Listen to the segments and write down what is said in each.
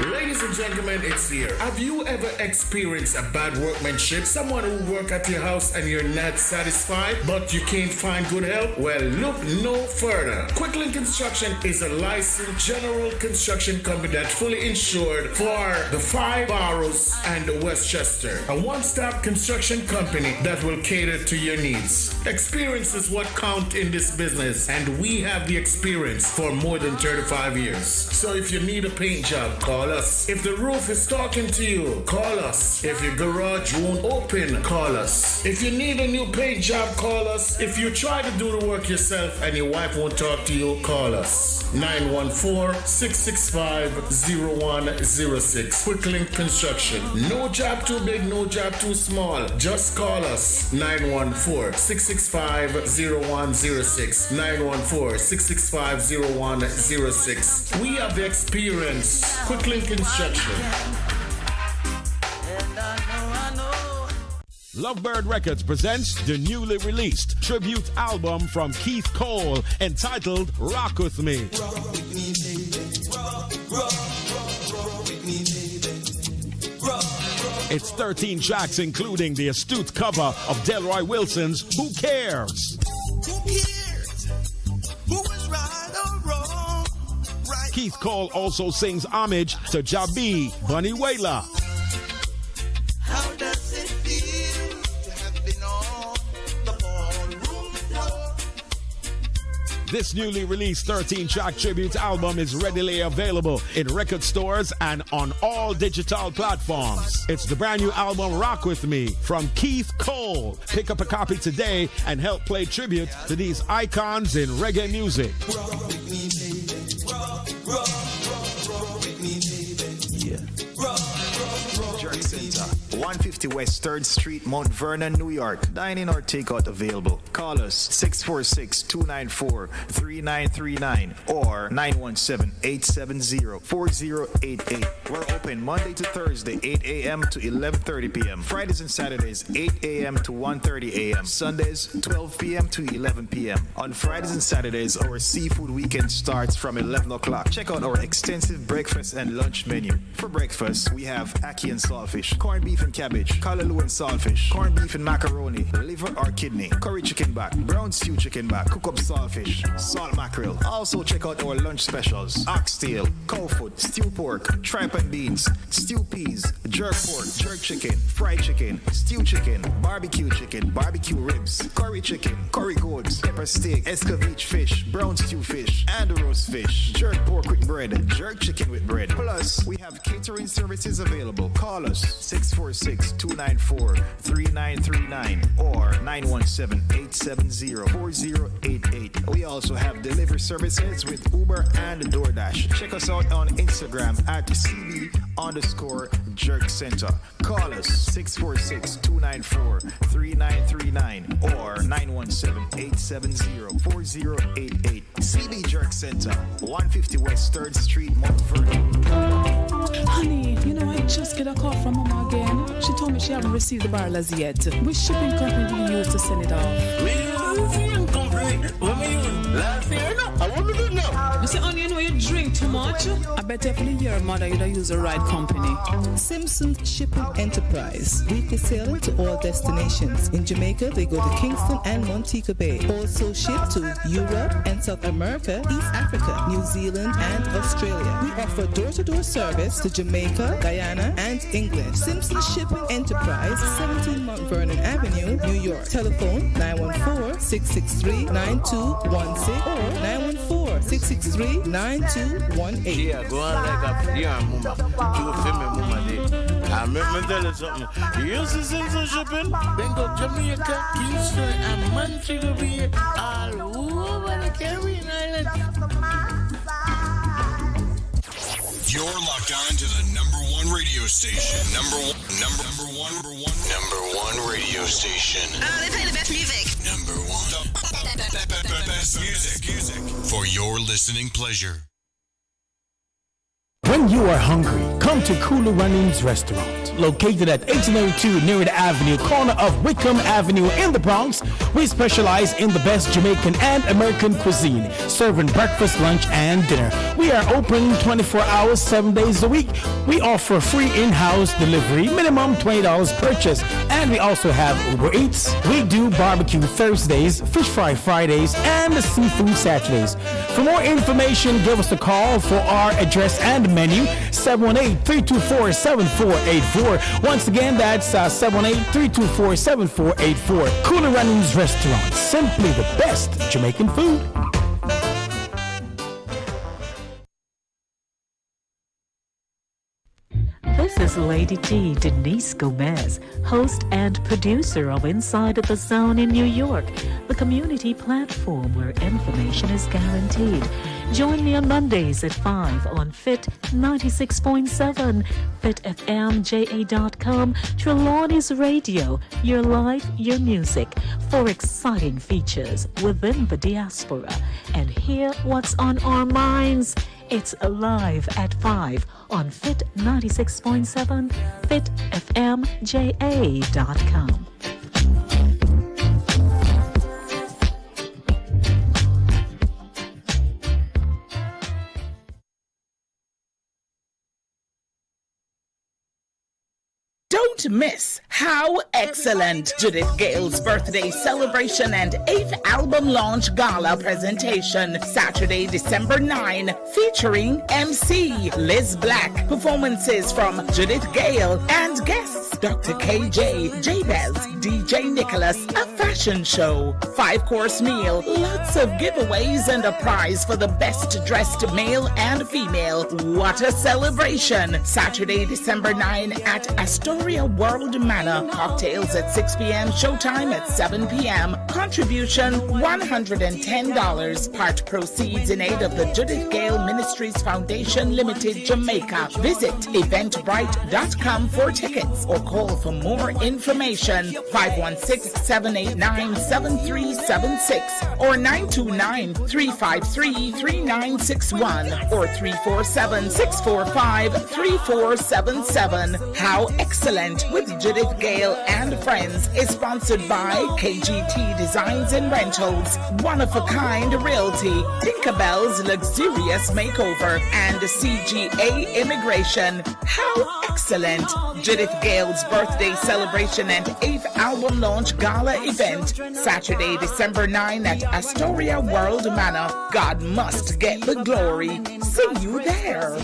Ladies and gentlemen, it's here. Have you ever experienced a bad workmanship? Someone who work at your house and you're not satisfied, but you can't find good help? Well, look no further. Quicklink Construction is a licensed general construction company that's fully insured for the 5 boroughs and Westchester. A one-stop construction company that will cater to your needs. Experience is what counts in this business, and we have the experience for more than 35 years. So if you need a paint job, call us. If the roof is talking to you, call us. If your garage won't open, call us. If you need a new paint job, call us. If you try to do the work yourself and your wife won't talk to you, call us. 914-665-0106. Quicklink Construction. No job too big, no job too small. Just call us. 914-665-0106. 914-665-0106. We have the experience. Quicklink Construction. Lovebird Records presents the newly released tribute album from Keith Cole entitled Rock With Me. Rock with me, baby. Rock with me, baby. It's 13 tracks including the astute cover of Delroy Wilson's Who Cares? Who cares? Who is right or wrong? Right. Keith Cole also sings homage to Jabi Bunny Wailer. How does it feel to have been on the ballroom floor? This newly released 13-track tribute album is readily available in record stores and on all digital platforms. It's the brand new album Rock With Me from Keith Cole. Pick up a copy today and help play tribute to these icons in reggae music. Rock with me, baby. Rock with me, baby. Yeah. Rock Jerk Center, 150 West 3rd Street, Mount Vernon, New York. Dine-in or takeout available. Call us 646-294-3939 or 917-870-4088. We're open Monday to Thursday, 8 a.m. to 11:30 p.m. Fridays and Saturdays, 8 a.m. to 1:30 a.m. Sundays, 12 p.m. to 11 p.m. On Fridays and Saturdays, our seafood weekend starts from 11 o'clock. Check out our extensive breakfast and lunch menu. For breakfast, we have ackee and saltfish, corned beef and cabbage, callaloo and saltfish, corned beef and macaroni, liver or kidney, curry chicken back, brown stew chicken back, cook up saltfish, salt mackerel. Also check out our lunch specials: oxtail, cow foot, stew pork, tripe and beans, stew peas, jerk pork, jerk chicken, fried chicken, stew chicken, barbecue ribs, curry chicken, curry goat, pepper steak, escovitch fish, brown stew fish, and roast fish, jerk pork with bread, jerk chicken with bread. Plus, we have catering services available. Call us 646-294-3939 or 917-870-4088. We also have delivery services with Uber and DoorDash. Check us out on Instagram at CB_Jerk Center. Call us 646-294-3939 or 917-870-4088. CB Jerk Center, 150 West 3rd Street, Mount Vernon. Honey, you know, I just get a call from Mama again. She told me she haven't received the barrel as yet. Which shipping company do you use to send it off? Me use the same company. What me use? Last year? No, I want to do now. You say, honey, you know you drink too much? I bet definitely your mother you'd use the right company. Simpson Shipping Enterprise. Weekly sailing to all destinations. In Jamaica, they go to Kingston and Montego Bay. Also ship to Europe and South America, East Africa, New Zealand, and Australia. We offer door-to-door service to Jamaica, Guyana, and England. Simpson Shipping Enterprise, 17 Mount Vernon Avenue, New York. Telephone 914-663-9216 or 914-663-9218. Yeah, go on like a yeah, mama. You feel me, mama? I remember telling you something. You used to send some shipping? Then go Jamaica, Kingston, and Montego Bay, all over the Caribbean Island. You're locked on to the number one radio station. Number one radio station. They play the best music. Number one. The best music for your listening pleasure. When When you are hungry, come to Kulu Runnings Restaurant, located at 1802 Near Avenue, corner of Wickham Avenue in the Bronx. We specialize in the best Jamaican and American cuisine, serving breakfast, lunch, and dinner. We are open 24 hours, 7 days a week. We offer free in-house delivery, minimum $20 purchase, and we also have Uber Eats. We do barbecue Thursdays, fish fry Fridays, and seafood Saturdays. For more information, give us a call for our address and menu, 718-324-7484. Once again, that's 718-324-7484. Cooler Runnings Restaurant, simply the best Jamaican food. This is Lady T, Denise Gomez, host and producer of Inside the Zone in New York, the community platform where information is guaranteed. Join me on Mondays at 5 on Fit 96.7, FitFMJA.com, Trelawney's Radio, your life, your music, for exciting features within the diaspora. And hear what's on our minds. It's live at 5 on Fit 96.7, FitFMJA.com. Don't miss How Excellent, Judith Gale's birthday celebration and 8th album launch gala presentation, Saturday, December 9, featuring MC Liz Black, performances from Judith Gale and guests Dr. KJ, Jabez, DJ Nicholas, a fashion show, 5-course meal, lots of giveaways and a prize for the best dressed male and female. What a celebration! Saturday, December 9 at Astoria World Manor. Cocktails at 6 p.m. Showtime at 7 p.m. Contribution $110. Part proceeds in aid of the Judith Gale Ministries Foundation Limited, Jamaica. Visit eventbrite.com for tickets or call for more information. 516-789-7376 or 929-353-3961 or 347-645-3477. How Excellent with Judith Gale and Friends is sponsored by KGT Designs and Rentals, One of a Kind Realty, Tinkerbell's Luxurious Makeover, and CGA Immigration. How Excellent! Judith Gale's birthday celebration and 8th album launch gala event, Saturday, December 9 at Astoria World Manor. God must get the glory. See you there.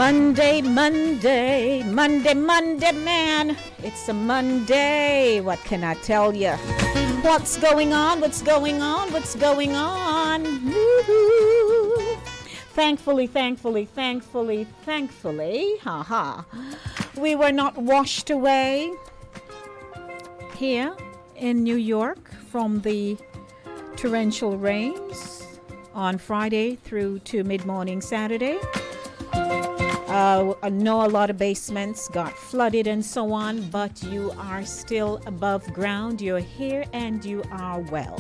Monday, Monday, Monday, Monday, man. It's a Monday. What can I tell you? What's going on? What's going on? What's going on? Woo-hoo. Thankfully, haha, we were not washed away here in New York from the torrential rains on Friday through to mid-morning Saturday. I know a lot of basements got flooded and so on, but you are still above ground. You're here and you are well.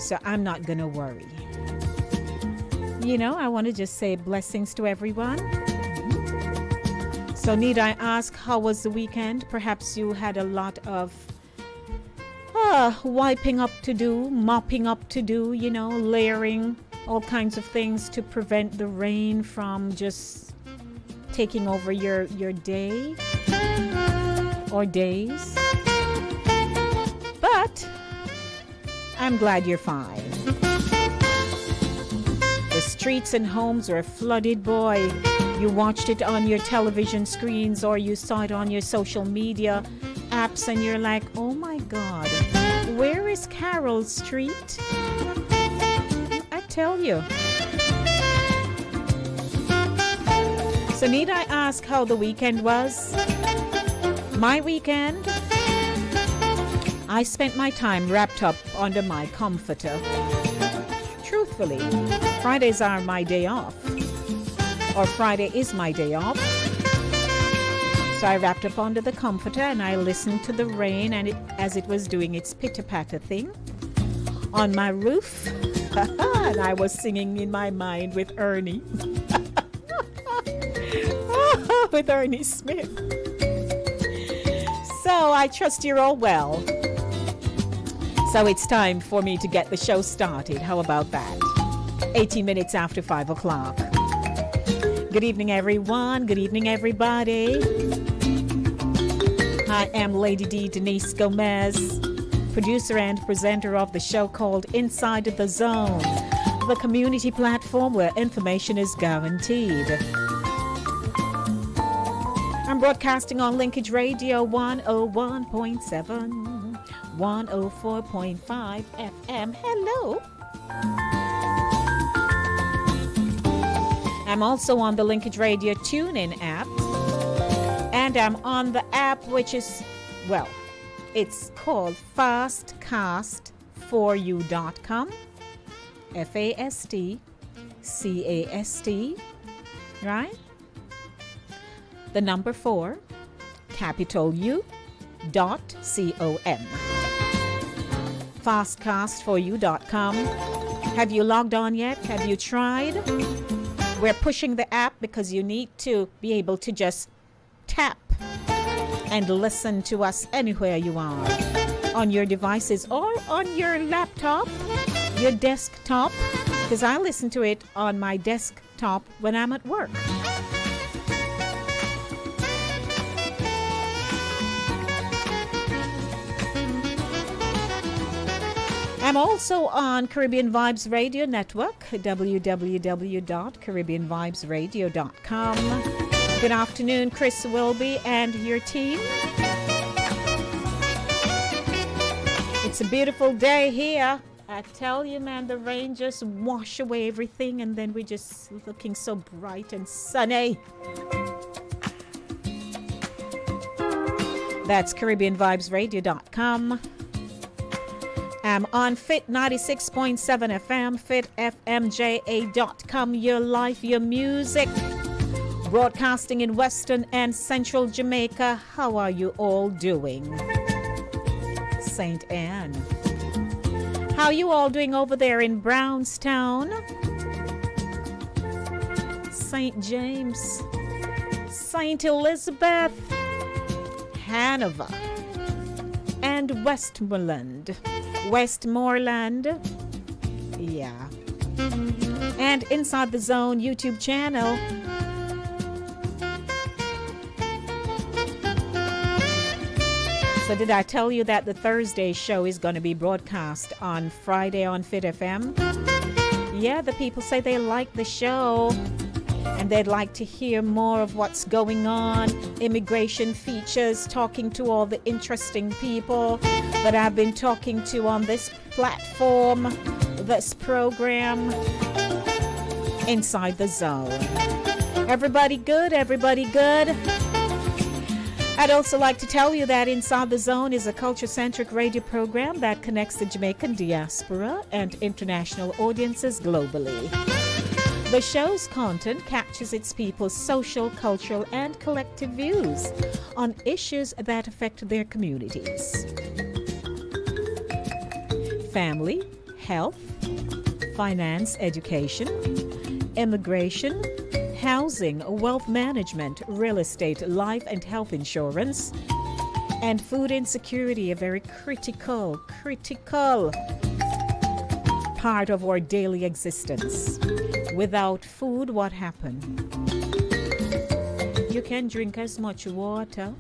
So I'm not going to worry. You know, I want to just say blessings to everyone. So need I ask, how was the weekend? Perhaps you had a lot of wiping up to do, mopping up to do, you know, layering, all kinds of things to prevent the rain from just taking over your day or days. But I'm glad you're fine. The streets and homes were flooded, boy. You watched it on your television screens or you saw it on your social media apps and you're like, oh my God, where is Carroll Street? I tell you. So need I ask how the weekend was? My weekend? I spent my time wrapped up under my comforter. Truthfully, Fridays are my day off. Or Friday is my day off. So I wrapped up under the comforter and I listened to the rain and as it was doing its pitter-patter thing on my roof. And I was singing in my mind with Ernie. With Ernie Smith. So I trust you're all well. So it's time for me to get the show started. How about that? 18 minutes after 5 o'clock. Good evening, everyone. Good evening, everybody. I am Lady D Denise Gomez, producer and presenter of the show called Inside the Zone, the community platform where information is guaranteed. I'm broadcasting on Linkage Radio 101.7, 104.5 FM. Hello. I'm also on the Linkage Radio TuneIn app. And I'm on the app which is, well, it's called fastcast4u.com. FASTCAST, right? The number 4, capital U.com. Fastcast4u.com. Have you logged on yet? Have you tried? We're pushing the app because you need to be able to just tap and listen to us anywhere you are, on your devices or on your laptop, your desktop, because I listen to it on my desktop when I'm at work. I'm also on Caribbean Vibes Radio Network, www.caribbeanvibesradio.com. Good afternoon, Chris Wilby and your team. It's a beautiful day here. I tell you, man, the rain just wash away everything and then we're just looking so bright and sunny. That's CaribbeanVibesRadio.com. I'm on Fit 96.7 FM, FitFMJA.com, your life, your music. Broadcasting in Western and Central Jamaica. How are you all doing? St. Anne. How are you all doing over there in Brownstown? St. James. St. Elizabeth. Hanover. And Westmoreland. Yeah. And Inside the Zone YouTube channel. So did I tell you that the Thursday show is going to be broadcast on Friday on Fit FM? Yeah, the people say they like the show. and they'd like to hear more of what's going on. Immigration features, talking to all the interesting people that I've been talking to on this platform, this program, Inside the Zone. Everybody good? Everybody good? I'd also like to tell you that Inside the Zone is a culture-centric radio program that connects the Jamaican diaspora and international audiences globally. The show's content captures its people's social, cultural, and collective views on issues that affect their communities. Family, health, finance, education, immigration, housing, wealth management, real estate, life and health insurance, and food insecurity, a very critical part of our daily existence. Without food, what happens? You can drink as much water,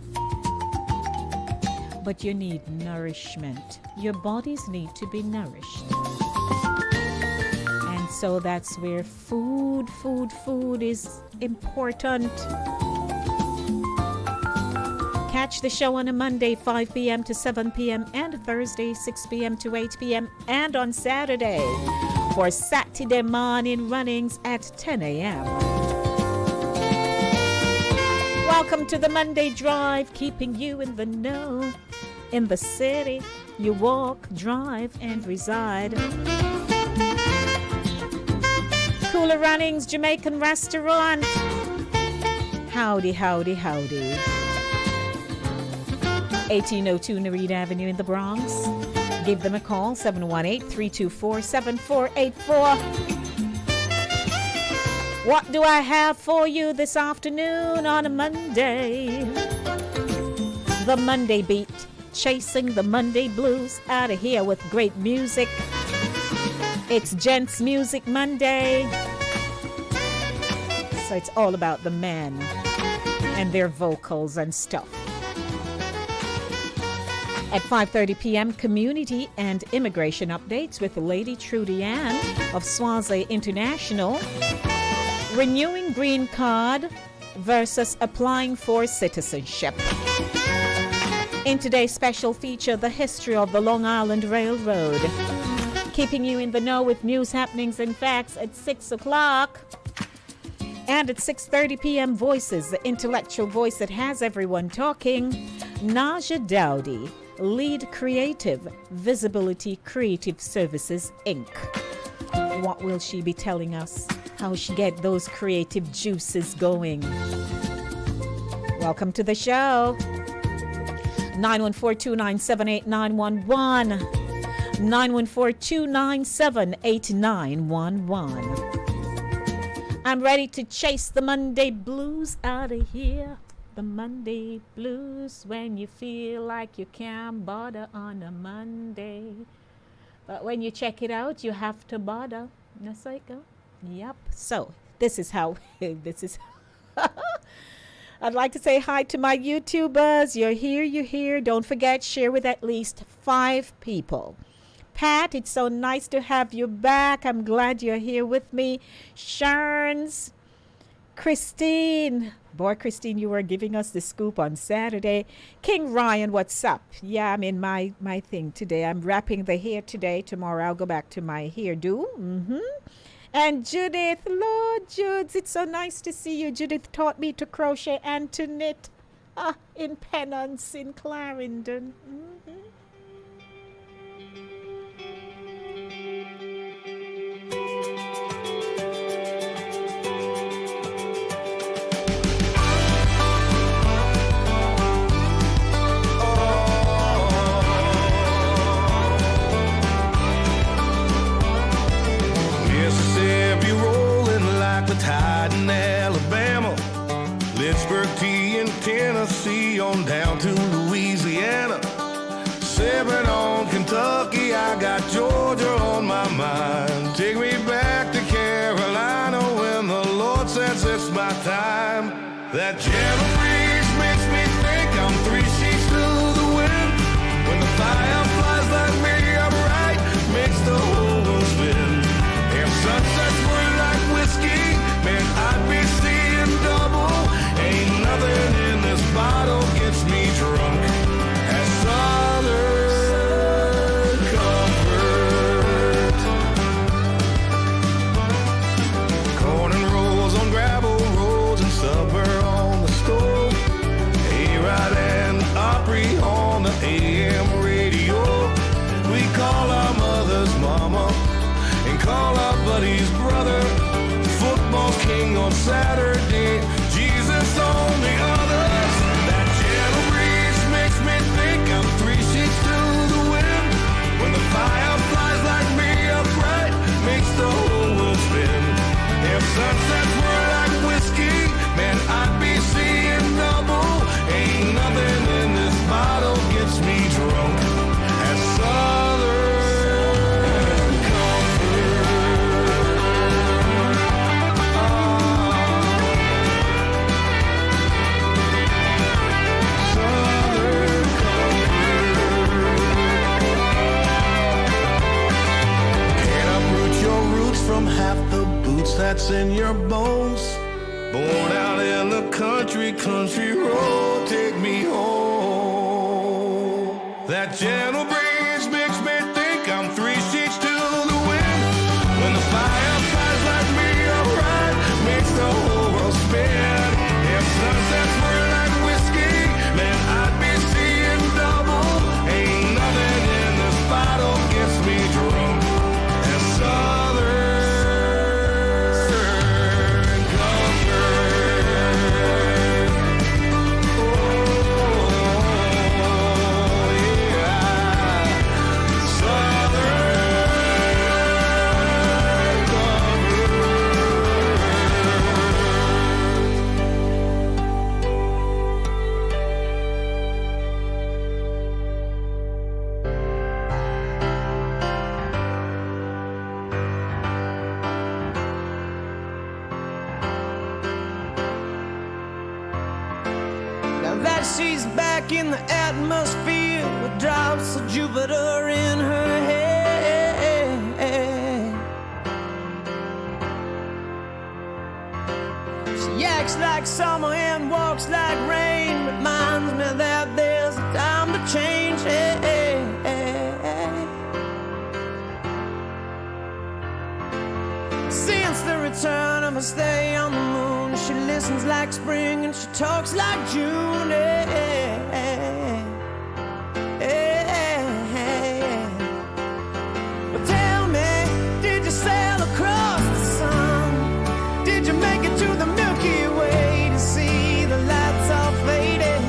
but you need nourishment. Your bodies need to be nourished. And so that's where food is important. Catch the show on a Monday, 5 p.m. to 7 p.m. and Thursday, 6 p.m. to 8 p.m. and on Saturday for Saturday morning runnings at 10 a.m. Welcome to the Monday Drive, keeping you in the know. In the city, you walk, drive, and reside. Cooler Runnings Jamaican Restaurant. Howdy, howdy, howdy. 1802 Narita Avenue in the Bronx. Give them a call, 718-324-7484. What do I have for you this afternoon on a Monday? The Monday Beat, chasing the Monday blues out of here with great music. It's Gents Music Monday. So it's all about the men and their vocals and stuff. At 5:30 p.m., community and immigration updates with Lady Trudy Ann of Swansea International. Renewing green card versus applying for citizenship. In today's special feature, the history of the Long Island Railroad. Keeping you in the know with news, happenings, and facts at 6 o'clock. And at 6:30 p.m., Voices, the intellectual voice that has everyone talking. Naja Dowdy, lead creative, Visibility Creative Services, Inc. What will she be telling us? How she get those creative juices going? Welcome to the show. 914-297-8911. 914-297-8911. I'm ready to chase the Monday blues out of here. The Monday blues, when you feel like you can't bother on a Monday. But when you check it out, you have to bother. That's how it goes. Yep. So this is how this is. I'd like to say hi to my YouTubers. You're here. Don't forget, share with at least 5 people. Pat, it's so nice to have you back. I'm glad you're here with me. Sharns, Christine. Boy, Christine, you were giving us the scoop on Saturday. King Ryan, what's up? Yeah, I'm in my thing today. I'm wrapping the hair today. Tomorrow I'll go back to my hairdo. And Judith, Lord Judes, it's so nice to see you. Judith taught me to crochet and to knit in Penance in Clarendon. Mississippi rolling like the tide in Alabama, Lynchburg, tea in Tennessee, on down to Louisiana. Sipping on Kentucky, I got Georgia on my mind. Take me back to Carolina when the Lord says it's my time. That gentle breeze makes me think I'm 3 sheets to the wind. When the fireflies light me up right, makes the whole world spin. If sunsets were like whiskey, man, I'd be seeing on Saturday. Jesus on the others. That gentle breeze makes me think I'm 3 sheets to the wind. When the fire flies like me upright, makes the whole world spin. If sunsets were like whiskey, man, I'd be seeing double. Ain't nothing in this bottle gets me drunk as Southern comfort. Southern comfort. Can't uproot your roots from half the boots that's in your bones. Born out in the country road, take me home. That gentle breeze makes me think I'm 3 sheets to the wind. When the fire flies like me upright, makes the whole world spin. If sunsets were like whiskey, man, I'd be seeing double. Ain't nothing in this bottle gets me drunk as Southern. Now that she's back in the atmosphere with drops of Jupiter in her head. She acts like summer and walks like rain. Reminds me that there's a time to change. Since the return of her stay on the moon, she listens like spring and she talks like June. But tell me, did you sail across the sun? Did you make it to the Milky Way to see the lights all faded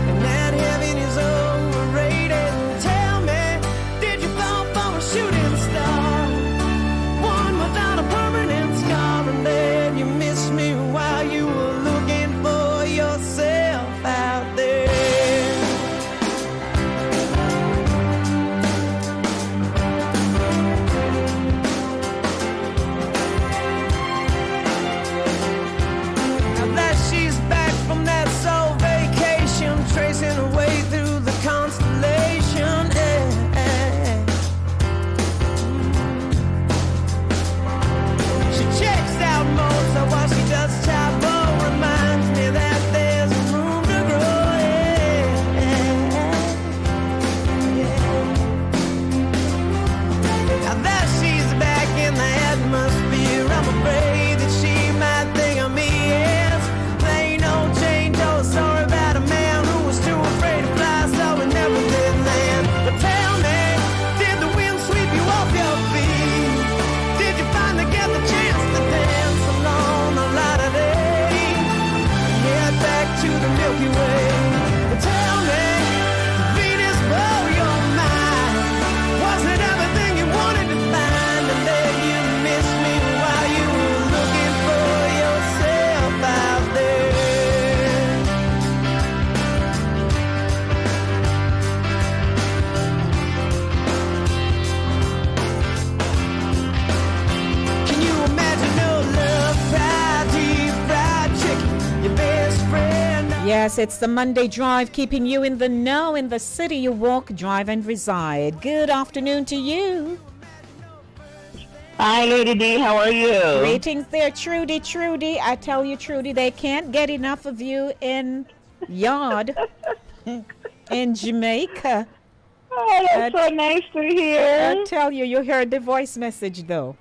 and that heaven is overrated? Tell me, did you fall from a shooting star? One without a permanent scar, and then you missed me while you were looking for yourself out there. Now that she's back from that soul vacation, tracing her way through the constellation. She checks out Mozart while she does Chapo. Reminds me that there's room to grow. Now that she's back in the atmosphere, I'm afraid that she might think of me as plain old Jane Doe. Sorry about a man who was too afraid to fly, so we never did land. But tell me, did the wind sweep you off your feet? Did you finally get the chance to dance along the light of day and head back to the Milky Way? But tell me, Venus blow your mind. Was it everything you wanted to find? And then you missed me while you were looking for yourself out there. Can you imagine no love, fried deep fried chicken, your best friend? Yes, it's the Monday Drive, keeping you in the know in the city you walk, drive, and reside. Good afternoon to you. Hi, Lady D. How are you? Greetings there, Trudy. Trudy, I tell you, Trudy, they can't get enough of you in Yard in Jamaica. Oh, that's so nice to hear. I tell you, you heard the voice message, though.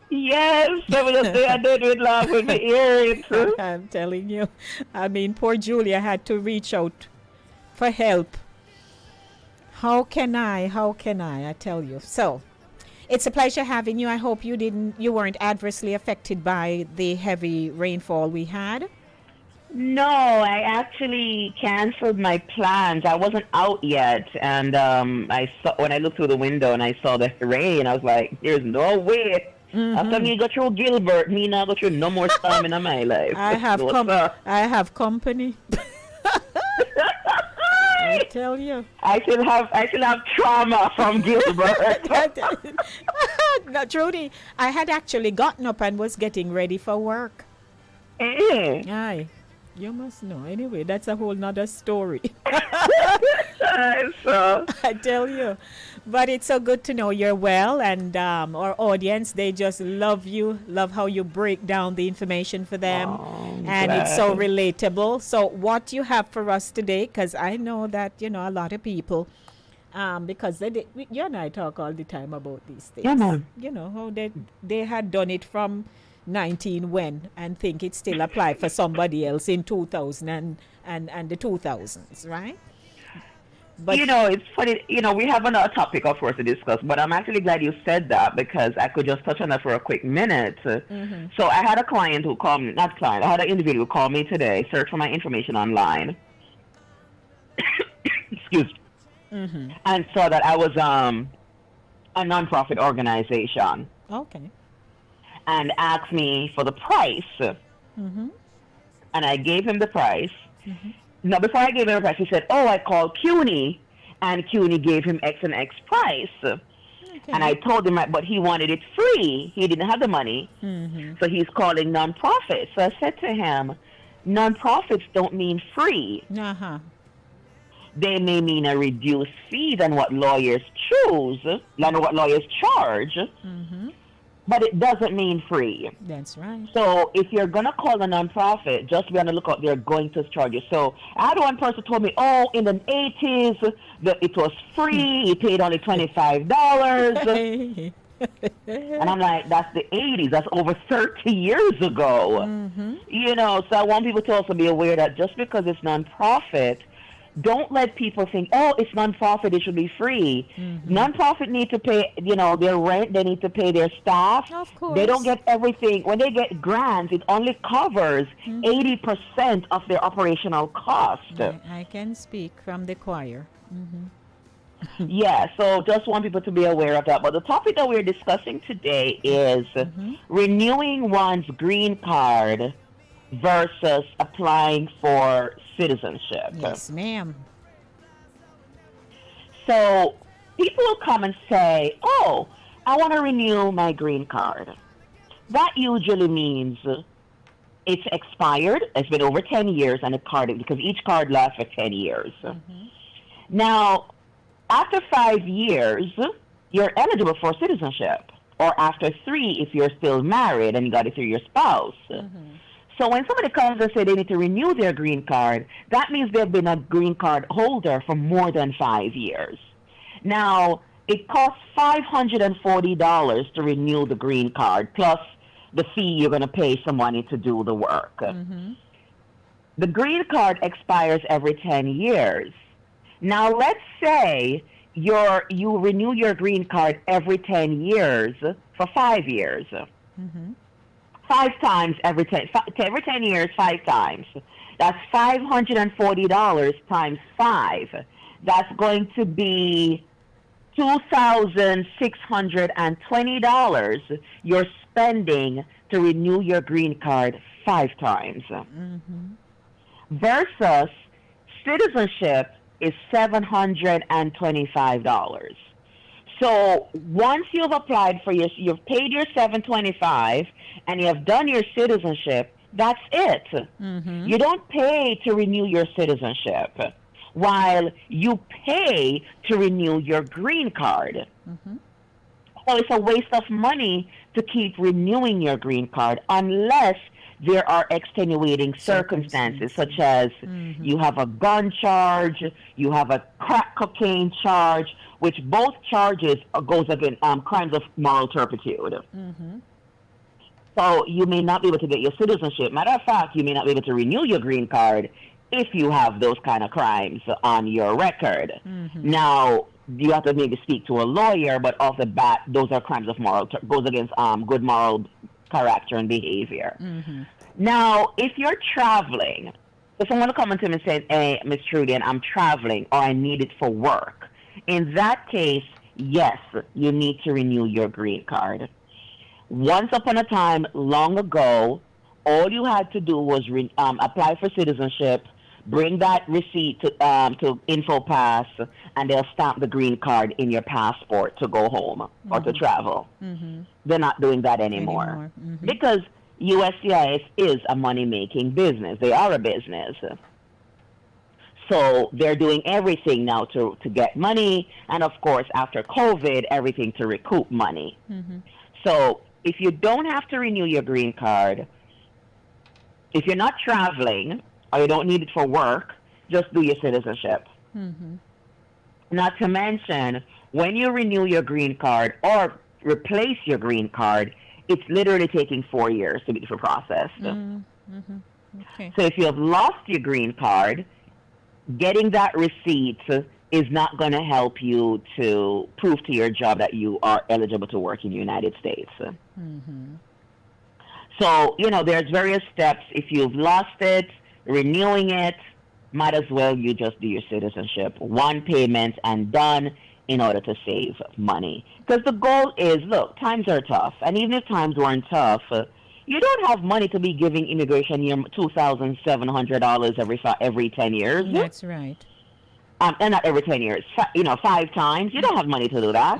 Yes, I was just there, I did with love with my ears. I'm telling you. I mean, poor Julia had to reach out for help. How can I? I tell you. So, It's a pleasure having you. I hope you weren't adversely affected by the heavy rainfall we had. No, I actually canceled my plans. I wasn't out yet, and I saw when I looked through the window and I saw the rain, I was like, "There's no way." After me go through Gilbert, me not go through no more storm in my life. I have company. I tell you. I should have trauma from Gilbert. No, Trudy, I had actually gotten up and was getting ready for work. Aye. You must know. Anyway, that's a whole nother story. I tell you. But it's so good to know you're well, and our audience, they just love you, love how you break down the information for them, and it's so relatable. So what you have for us today, because I know that, a lot of people, because you and I talk all the time about these things. Yeah, ma'am. How they had done it from 19 when and think it still apply for somebody else in 2000 and the 2000s, right? But it's funny, we have another topic of course to discuss, but I'm actually glad you said that because I could just touch on that for a quick minute. So I had a client who called me, not client, I had an individual who called me today, searched for my information online. Excuse me. And saw that I was a non-profit organization. Okay. And asked me for the price. And I gave him the price. Now, before I gave him the price, he said, I called CUNY, and CUNY gave him X and X price. And I told him, but he wanted it free. He didn't have the money. So he's calling nonprofits. So I said to him, nonprofits don't mean free. They may mean a reduced fee than what lawyers choose, than what lawyers charge. But it doesn't mean free. That's right. So if you're going to call a nonprofit, just be on the lookout. They're going to charge you. So I had one person told me, in the 80s, it was free. He paid only $25. And I'm like, that's the 80s. That's over 30 years ago. So I want people to also be aware that just because it's nonprofit, don't let people think, it's nonprofit, it should be free. Nonprofit need to pay, their rent, they need to pay their staff. Of course. They don't get everything. When they get grants, it only covers 80% of their operational cost. I can speak from the choir. Yeah, so just want people to be aware of that. But the topic that we're discussing today is renewing one's green card versus applying for citizenship. Yes, ma'am. So people will come and say, I want to renew my green card. That usually means it's expired. It's been over 10 years and because each card lasts for 10 years. Now, after 5 years, you're eligible for citizenship. Or after 3 if you're still married and you got it through your spouse. So when somebody comes and say they need to renew their green card, that means they've been a green card holder for more than 5 years. Now, it costs $540 to renew the green card, plus the fee you're going to pay somebody to do the work. The green card expires every 10 years. Now, let's say you renew your green card every 10 years for 5 years. 5 times every 10 years, 5 times. That's $540 times 5. That's going to be $2,620 you're spending to renew your green card 5 times. Versus citizenship is $725. So once you've applied for you've paid your $725 and you have done your citizenship, that's it. You don't pay to renew your citizenship, while you pay to renew your green card. So it's a waste of money to keep renewing your green card unless there are extenuating circumstances, such as you have a gun charge, you have a crack cocaine charge, which both charges goes against crimes of moral turpitude. So you may not be able to get your citizenship. Matter of fact, you may not be able to renew your green card if you have those kind of crimes on your record. Now, you have to maybe speak to a lawyer, but off the bat, those are crimes of goes against good moral character and behavior. Now, if you're traveling, if someone comes to me and says, hey, Miss Trudian, I'm traveling or I need it for work, in that case, yes, you need to renew your green card. Once upon a time, long ago, all you had to do was apply for citizenship, bring that receipt to InfoPass, and they'll stamp the green card in your passport to go home or to travel. They're not doing that anymore. Because USCIS is a money-making business. They are a business. So they're doing everything now to get money, and of course, after COVID, everything to recoup money. So if you don't have to renew your green card, if you're not traveling or you don't need it for work, just do your citizenship. Not to mention, when you renew your green card or replace your green card, it's literally taking 4 years to be processed. Okay. So if you have lost your green card, getting that receipt is not going to help you to prove to your job that you are eligible to work in the United States. So, you know, there's various steps. If you've lost it, renewing it, might as well you just do your citizenship. One payment and done in order to save money. Because the goal is, look, times are tough. And even if times weren't tough, you don't have money to be giving immigration here $2,700 every 10 years. That's right. And not every 10 years, 5 times. You don't have money to do that.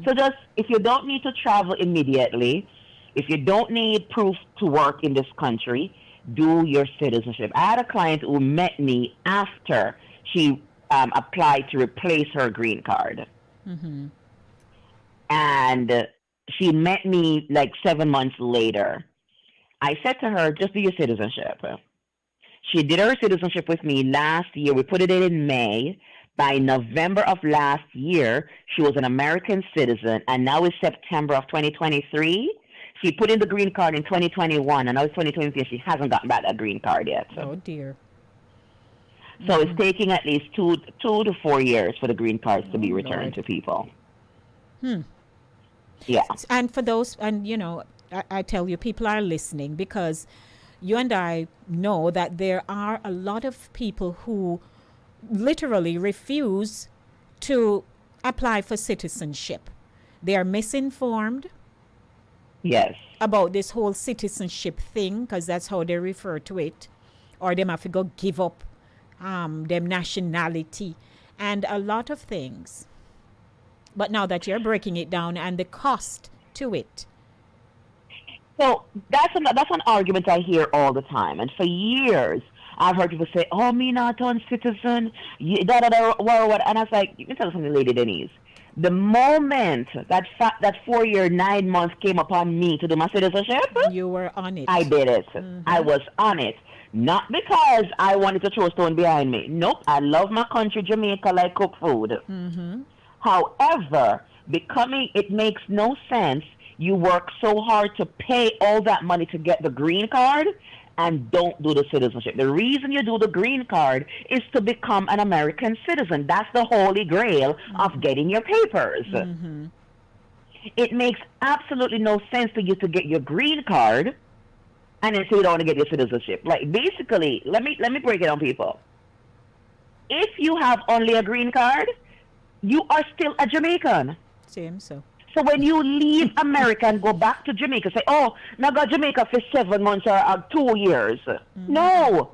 So just, if you don't need to travel immediately, if you don't need proof to work in this country, do your citizenship. I had a client who met me after she applied to replace her green card. And she met me like 7 months later. I said to her, just do your citizenship. She did her citizenship with me last year. We put it in May. By November of last year, she was an American citizen, and now it's September of 2023. She put in the green card in 2021, and now it's 2023. She hasn't gotten back that green card yet. Oh, dear. So it's taking at least 2 to 4 years for the green cards to be returned to people. Yeah. And for those, and you know, I tell you, people are listening because you and I know that there are a lot of people who literally refuse to apply for citizenship. They are misinformed. Yes. About this whole citizenship thing, because that's how they refer to it, or they have to go give up their nationality and a lot of things. But now that you're breaking it down and the cost to it. So that's an argument I hear all the time. And for years, I've heard people say, oh, me not on citizen, what. And I was like, you can tell something, Lady Denise. The moment that 4 year, 9 months came upon me to do my citizenship, you were on it. I did it. I was on it. Not because I wanted to throw a stone behind me. Nope. I love my country, Jamaica, like cook food. However, it makes no sense. You work so hard to pay all that money to get the green card and don't do the citizenship. The reason you do the green card is to become an American citizen. That's the holy grail of getting your papers. It makes absolutely no sense for you to get your green card and then say you don't want to get your citizenship. Like, basically, let me break it down, people. If you have only a green card, you are still a Jamaican. Same so. So when you leave America and go back to Jamaica, say, oh, now I got Jamaica for 7 months or 2 years. No.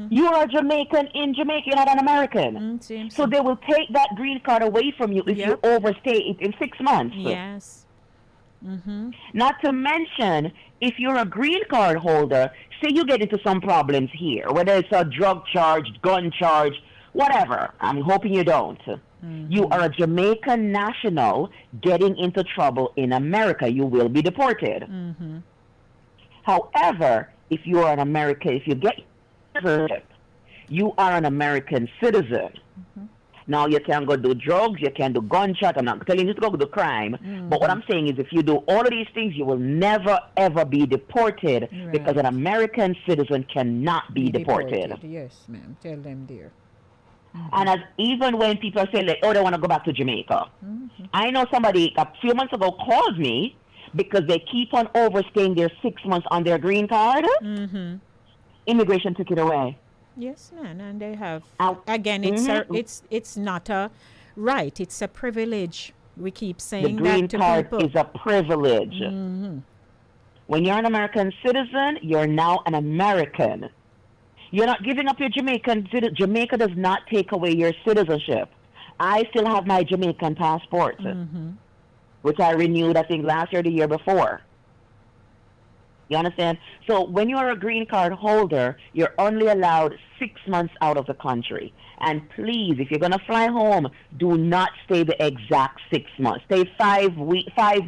You are Jamaican in Jamaica. You're not an American. So they will take that green card away from you if you overstay it in 6 months. Yes. Not to mention, if you're a green card holder, say you get into some problems here, whether it's a drug charge, gun charge, whatever. I'm hoping you don't. You are a Jamaican national getting into trouble in America. You will be deported. However, if you are an American, if you get citizenship, you are an American citizen. Now, you can go do drugs, you can do gunshot. I'm not telling you to go do crime. But what I'm saying is if you do all of these things, you will never, ever be deported because an American citizen cannot be deported. Yes, ma'am. Tell them, dear. And as even when people say like, oh, they want to go back to Jamaica. I know somebody a few months ago called me because they keep on overstaying their 6 months on their green card. Immigration took it away. Yes, man, and they have. Again, it's not a right; it's a privilege. We keep saying the green that to card people. is a privilege. When you're an American citizen, you're now an American. You're not giving up your Jamaican. Jamaica does not take away your citizenship. I still have my Jamaican passport, which I renewed, I think, last year or the year before. You understand? So when you are a green card holder, you're only allowed 6 months out of the country. And please, if you're going to fly home, do not stay the exact 6 months. Stay 5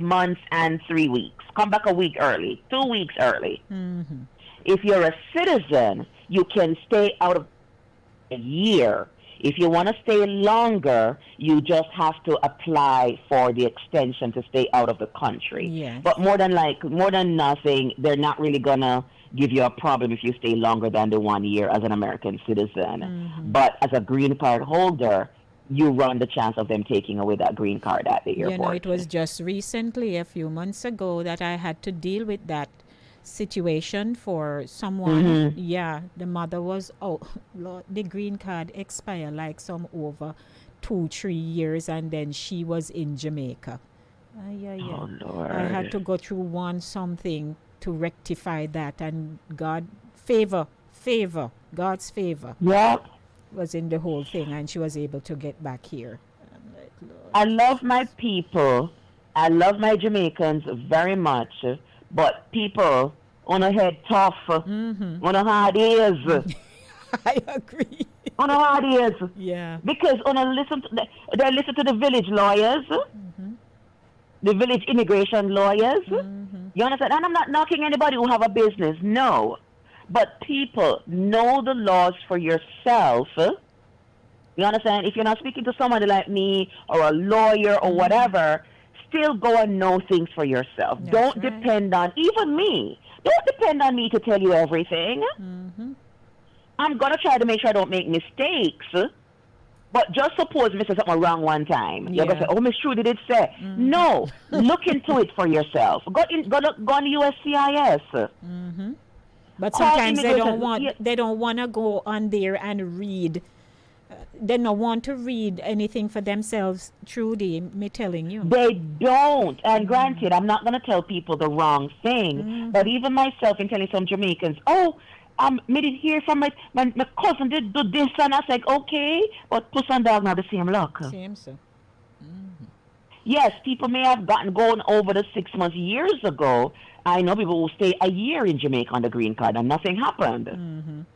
months and 3 weeks. Come back a week early, 2 weeks early. If you're a citizen, you can stay out of a year. If you want to stay longer, you just have to apply for the extension to stay out of the country. Yes. But more than nothing, they're not really gonna give you a problem if you stay longer than the 1 year as an American citizen. But as a green card holder, you run the chance of them taking away that green card at the airport. You know, it was just recently, a few months ago, that I had to deal with that situation for someone. Yeah, the mother was Lord, the green card expired like some over 2-3 years, and then she was in Jamaica. Oh Lord. I had to go through something to rectify that, and God's favor was in the whole thing, and she was able to get back here. I love my people. I love my Jamaicans very much. But people on a head tough, on a hard ears. I agree. On a hard ears. Yeah. Because they listen to the village lawyers, the village immigration lawyers. You understand? And I'm not knocking anybody who have a business. No. But people, know the laws for yourself. You understand? If you're not speaking to somebody like me or a lawyer or whatever, still go and know things for yourself. Don't depend on, even me. Don't depend on me to tell you everything. I'm going to try to make sure I don't make mistakes. But just suppose me say something wrong one time. You're going to say, oh, Miss Trudy did say. No. Look into it for yourself. Go on USCIS. But sometimes they don't want to go on there and read. They don't want to read anything for themselves, Trudy, me telling you. They don't. And granted, I'm not going to tell people the wrong thing. But even myself in telling some Jamaicans, me did hear from my cousin did do this, and I was like, okay, but puss and dog not the same luck. Same, sir. Yes, people may have gone over the 6 months years ago. I know people who stay a year in Jamaica on the green card and nothing happened.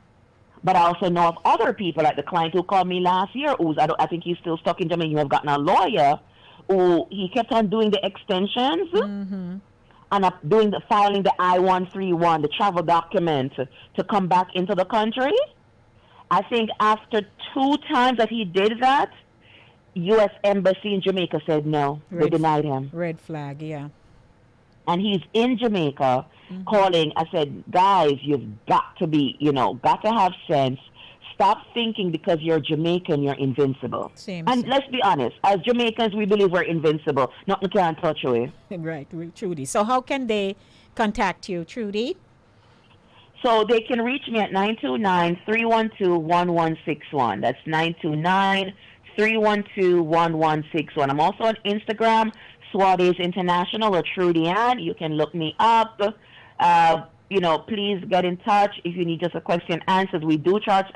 But I also know of other people, like the client who called me last year, I think he's still stuck in Jamaica. He has gotten a lawyer who he kept on doing the extensions and filing the I-131, the travel document to come back into the country. I think after 2 times that he did that, U.S. Embassy in Jamaica said no. They denied him. Red flag, yeah. And he's in Jamaica calling. I said, guys, you've got to be, got to have sense. Stop thinking because you're Jamaican, you're invincible. And let's be honest, as Jamaicans, we believe we're invincible. Nothing can touch you. Right, Trudy. So how can they contact you, Trudy? So they can reach me at 929-312-1161. That's 929-312-1161. I'm also on Instagram, Suarez International or Trudy Ann. You can look me up. Please get in touch if you need just a question answered. I do charge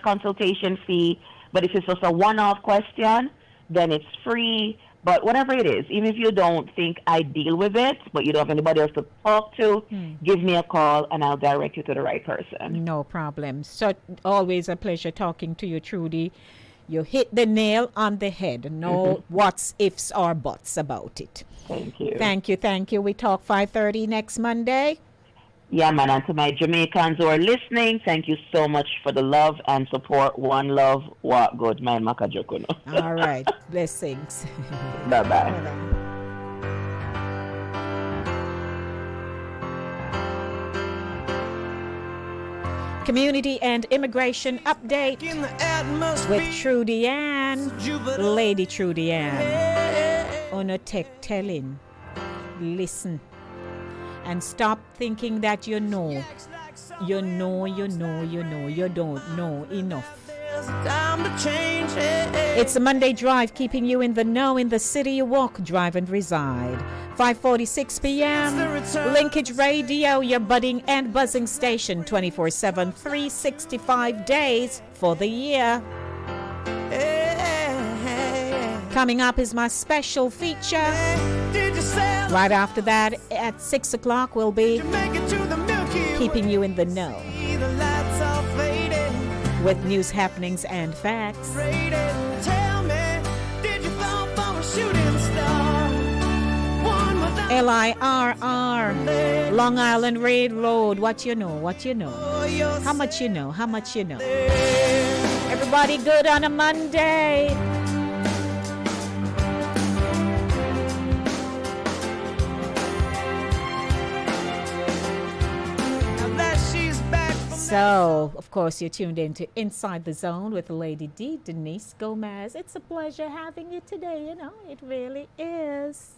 consultation fee, but if it's just a one-off question, then it's free. But whatever it is, even if you don't think I deal with it, but you don't have anybody else to talk to, give me a call and I'll direct you to the right person. No problem. So always a pleasure talking to you, Trudy. You hit the nail on the head. No what's, ifs, or buts about it. Thank you. Thank you. We talk 5:30 next Monday. Yeah, man. And to my Jamaicans who are listening, thank you so much for the love and support. One love, what good, man, Makajokuno. All right. Blessings. Bye-bye. Bye-bye. Community and Immigration Update with Trudy Ann, Lady Trudy Ann. On a tech telling, listen, and stop thinking that you know. You don't know enough. It's a Monday Drive, keeping you in the know in the city you walk, drive, and reside. 5:46 p.m. Linkage Radio, your budding and buzzing station, 24/7, 365 days for the year. Coming up is my special feature. Right after that, at 6 o'clock, we'll be keeping you in the know with news, happenings, and facts. LIRR, Long Island Railroad. What you know? How much you know? Everybody good on a Monday? So, of course, you're tuned in to Inside the Zone with Lady D, Denise Gomez. It's a pleasure having you today, it really is.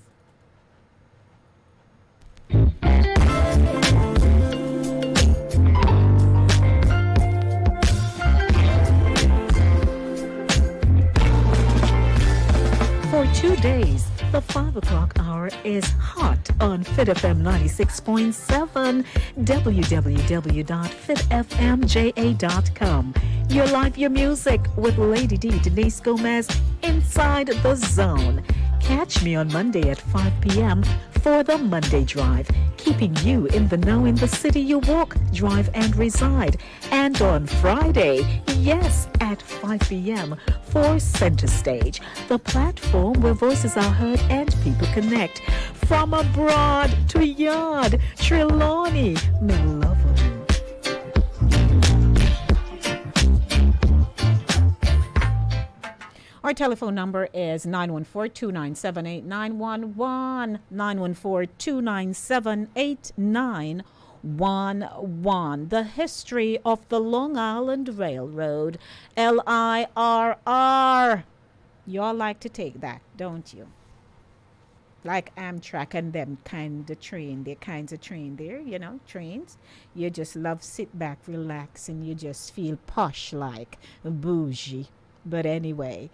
For 2 days, the 5 o'clock hour is hot on Fit FM 96.7, www.fitfmja.com. Your life, your music with Lady D, Denise Gomez, Inside the Zone. Catch me on Monday at 5 p.m. for the Monday Drive, keeping you in the know in the city you walk, drive, and reside. And on Friday, yes, at 5 p.m. for Center Stage, the platform where voices are heard and people connect. From abroad to yard, Trelawney, me love her. Our telephone number is 914-297-8911, 914-297-8911. The history of the Long Island Railroad, LIRR. Y'all like to take that, don't you? Like Amtrak and them kind of train. There kinds of train there, trains. You just love sit back, relax, and you just feel posh like bougie. But anyway,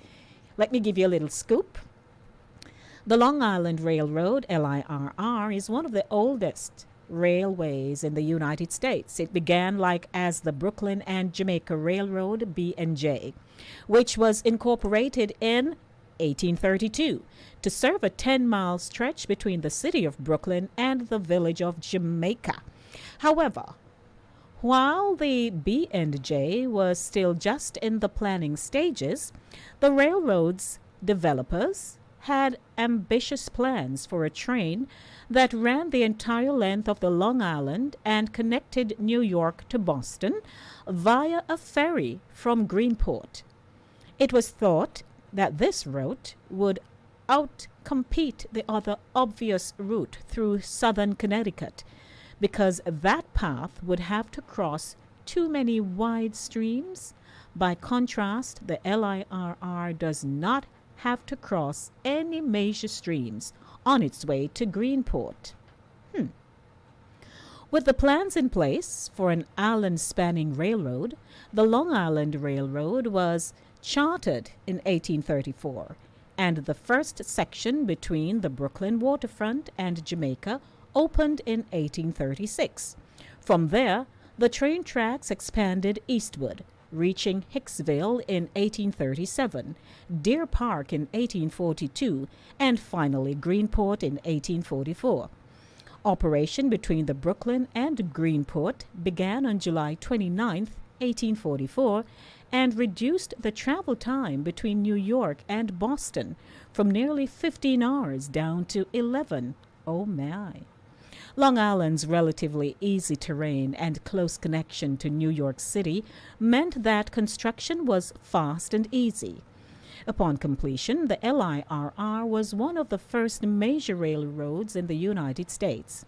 let me give you a little scoop. The Long Island Railroad, LIRR, is one of the oldest railways in the United States. It began as the Brooklyn and Jamaica Railroad, B&J, which was incorporated in 1832 to serve a 10-mile stretch between the city of Brooklyn and the village of Jamaica. However, while the B&J was still just in the planning stages, the railroad's developers had ambitious plans for a train that ran the entire length of the Long Island and connected New York to Boston via a ferry from Greenport. It was thought that this route would outcompete the other obvious route through southern Connecticut, because that path would have to cross too many wide streams. By contrast, the LIRR does not have to cross any major streams on its way to Greenport. With the plans in place for an island-spanning railroad, the Long Island Railroad was chartered in 1834, and the first section between the Brooklyn waterfront and Jamaica opened in 1836. From there, the train tracks expanded eastward, reaching Hicksville in 1837, Deer Park in 1842, and finally Greenport in 1844. Operation between the Brooklyn and Greenport began on July 29, 1844, and reduced the travel time between New York and Boston from nearly 15 hours down to 11. Oh my. Long Island's relatively easy terrain and close connection to New York City meant that construction was fast and easy. Upon completion, the LIRR was one of the first major railroads in the United States.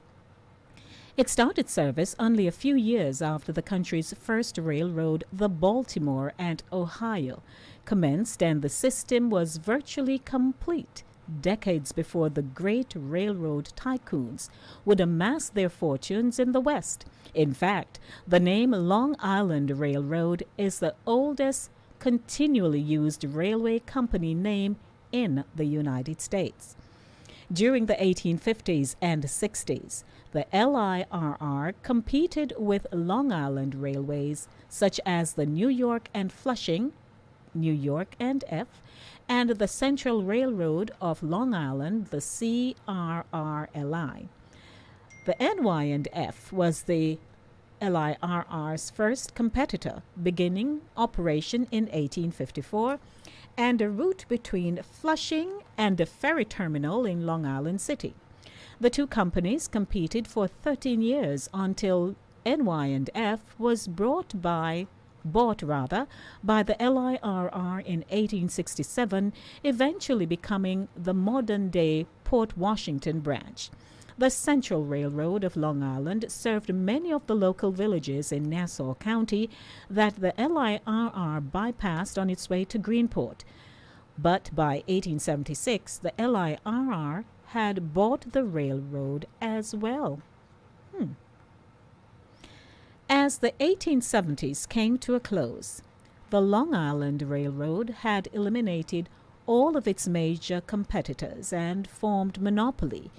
It started service only a few years after the country's first railroad, the Baltimore and Ohio, commenced, and the system was virtually complete decades before the great railroad tycoons would amass their fortunes in the West. In fact, the name Long Island Railroad is the oldest continually used railway company name in the United States. During the 1850s and 60s, the LIRR competed with Long Island railways such as the New York and Flushing, New York and F, and the Central Railroad of Long Island, the CRRLI. The NY and F was the LIRR's first competitor, beginning operation in 1854, and a route between Flushing and the ferry terminal in Long Island City. The two companies competed for 13 years until NY and F was bought by the LIRR in 1867, eventually becoming the modern-day Port Washington branch. The Central Railroad of Long Island served many of the local villages in Nassau County that the LIRR bypassed on its way to Greenport. But by 1876, the LIRR had bought the railroad as well. As the 1870s came to a close, the Long Island Railroad had eliminated all of its major competitors and formed monopoly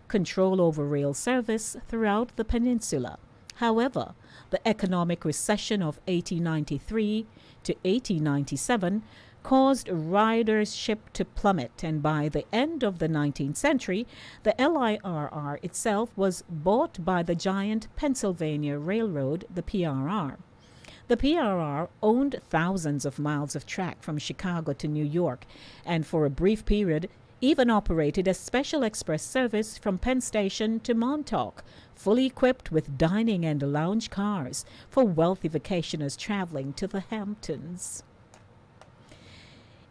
control over rail service throughout the peninsula. However, the economic recession of 1893 to 1897 caused ridership to plummet, and by the end of the 19th century, the LIRR itself was bought by the giant Pennsylvania Railroad, the PRR. The PRR owned thousands of miles of track from Chicago to New York, and for a brief period even operated a special express service from Penn Station to Montauk, fully equipped with dining and lounge cars for wealthy vacationers traveling to the Hamptons.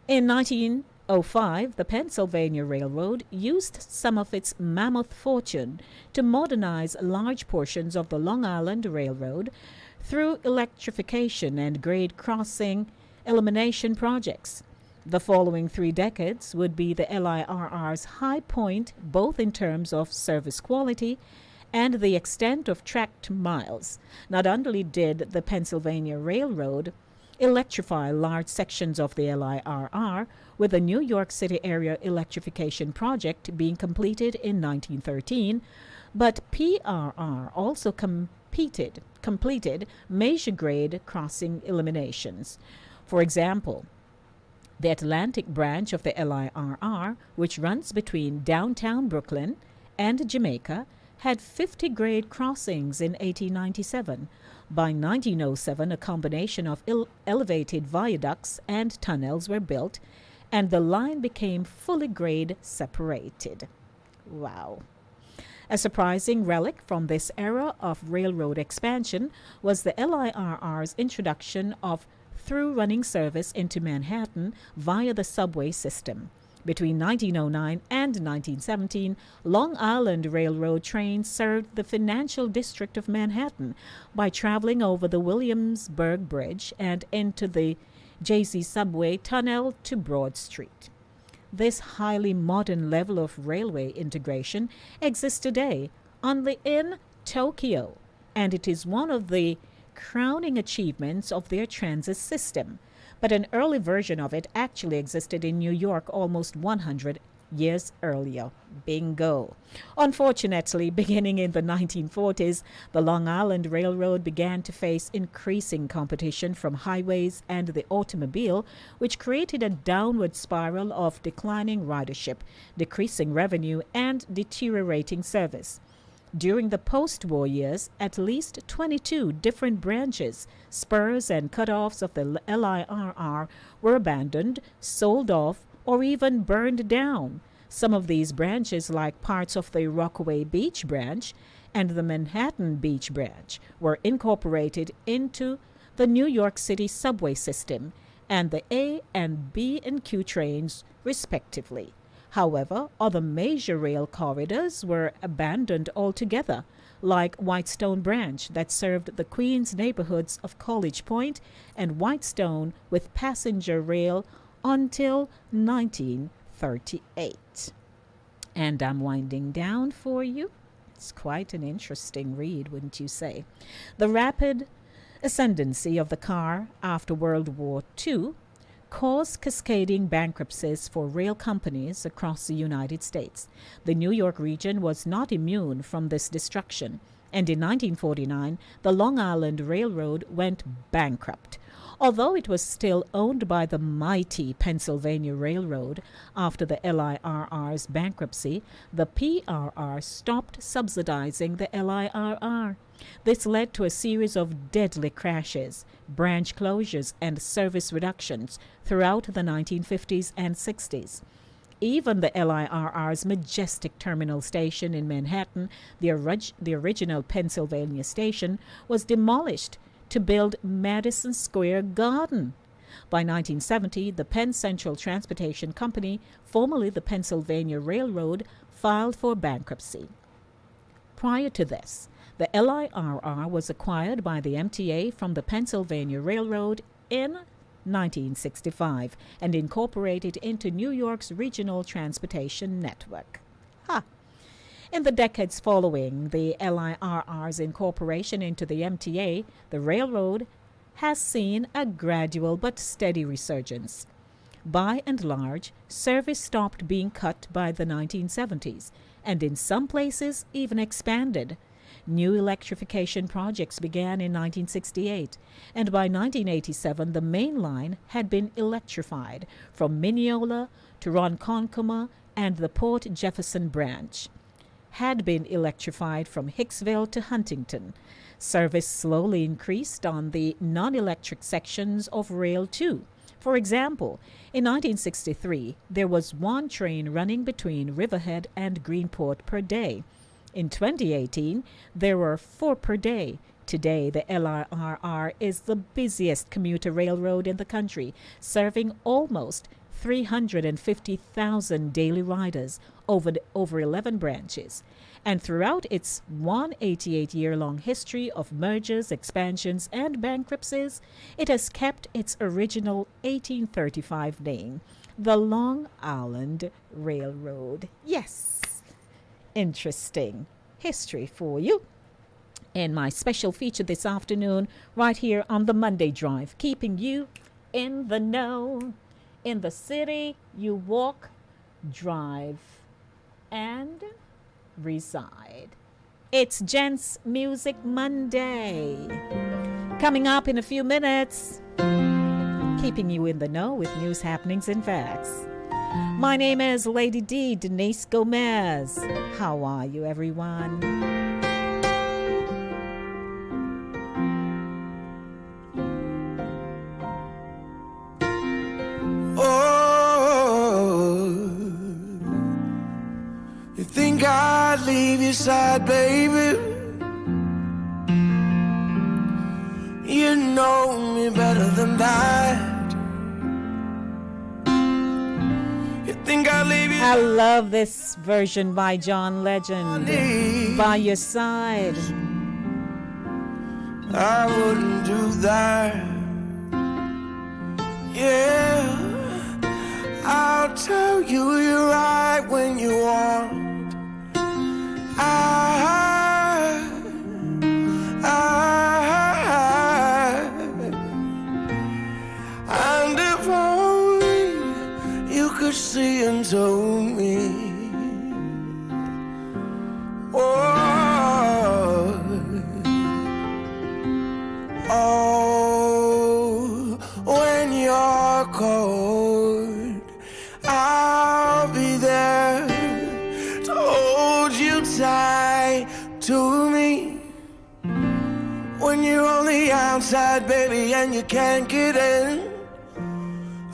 In 1905, the Pennsylvania Railroad used some of its mammoth fortune to modernize large portions of the Long Island Railroad through electrification and grade crossing elimination projects. The following 3 decades would be the LIRR's high point, both in terms of service quality and the extent of tracked miles. Not only did the Pennsylvania Railroad electrify large sections of the LIRR, with the New York City area electrification project being completed in 1913, but PRR also completed major grade crossing eliminations. For example, the Atlantic branch of the LIRR, which runs between downtown Brooklyn and Jamaica, had 50 grade crossings in 1897. By 1907, a combination of elevated viaducts and tunnels were built, and the line became fully grade separated. Wow. A surprising relic from this era of railroad expansion was the LIRR's introduction of through running service into Manhattan via the subway system. Between 1909 and 1917, Long Island Railroad trains served the financial district of Manhattan by traveling over the Williamsburg Bridge and into the JC Subway Tunnel to Broad Street. This highly modern level of railway integration exists today only in Tokyo, and it is one of the crowning achievements of their transit system. But an early version of it actually existed in New York almost 100 years earlier. Bingo. Unfortunately, beginning in the 1940s, the Long Island Railroad began to face increasing competition from highways and the automobile, which created a downward spiral of declining ridership, decreasing revenue, and deteriorating service. During the post-war years, at least 22 different branches, spurs, and cutoffs of the LIRR were abandoned, sold off, or even burned down. Some of these branches, like parts of the Rockaway Beach branch and the Manhattan Beach branch, were incorporated into the New York City subway system and the A and B and Q trains, respectively. However, other major rail corridors were abandoned altogether, like Whitestone Branch that served the Queens neighborhoods of College Point and Whitestone with passenger rail until 1938. And I'm winding down for you. It's quite an interesting read, wouldn't you say? The rapid ascendancy of the car after World War II caused cascading bankruptcies for rail companies across the United States. The New York region was not immune from this destruction, and in 1949, the Long Island Railroad went bankrupt. Although it was still owned by the mighty Pennsylvania Railroad after the LIRR's bankruptcy, the PRR stopped subsidizing the LIRR. This led to a series of deadly crashes, branch closures, and service reductions throughout the 1950s and 60s. Even the LIRR's majestic terminal station in Manhattan, the original Pennsylvania station, was demolished to build Madison Square Garden. By 1970, the Penn Central Transportation Company, formerly the Pennsylvania Railroad, filed for bankruptcy. Prior to this, the LIRR was acquired by the MTA from the Pennsylvania Railroad in 1965 and incorporated into New York's regional transportation network. In the decades following the LIRR's incorporation into the MTA, the railroad has seen a gradual but steady resurgence. By and large, service stopped being cut by the 1970s, and in some places even expanded. New electrification projects began in 1968, and by 1987 the main line had been electrified from Mineola to Ronkonkoma, and the Port Jefferson branch had been electrified from Hicksville to Huntington. Service slowly increased on the non-electric sections of Rail 2. For example, in 1963, there was one train running between Riverhead and Greenport per day. In 2018, there were 4 per day. Today, the LIRR is the busiest commuter railroad in the country, serving almost 350,000 daily riders over 11 branches. And throughout its 188-year-long history of mergers, expansions, and bankruptcies, it has kept its original 1835 name, the Long Island Railroad. Yes, interesting history for you. In my special feature this afternoon, right here on the Monday Drive, keeping you in the know. In the city, you walk, drive, and reside. It's Gents Music Monday. Coming up in a few minutes, keeping you in the know with news, happenings, and facts. My name is Lady D, Denise Gomez. How are you, everyone? Think I'd leave your side, baby? You know me better than that. You think I'd leave you? I love this version by John Legend. By Your Side. I wouldn't do that. Yeah, I'll tell you you're right when you want. And if only you could see into me. Oh, when you're cold, I'll be there to hold you tight to me. When you're on the outside, baby, and you can't get in,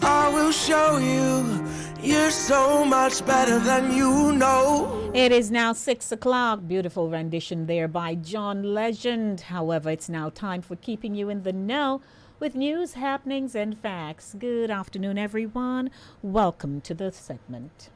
I will show you you're so much better than you know. It is now 6 o'clock. Beautiful rendition there by John Legend. However, it's now time for keeping you in the know with news, happenings, and facts. Good afternoon, everyone. Welcome to the segment.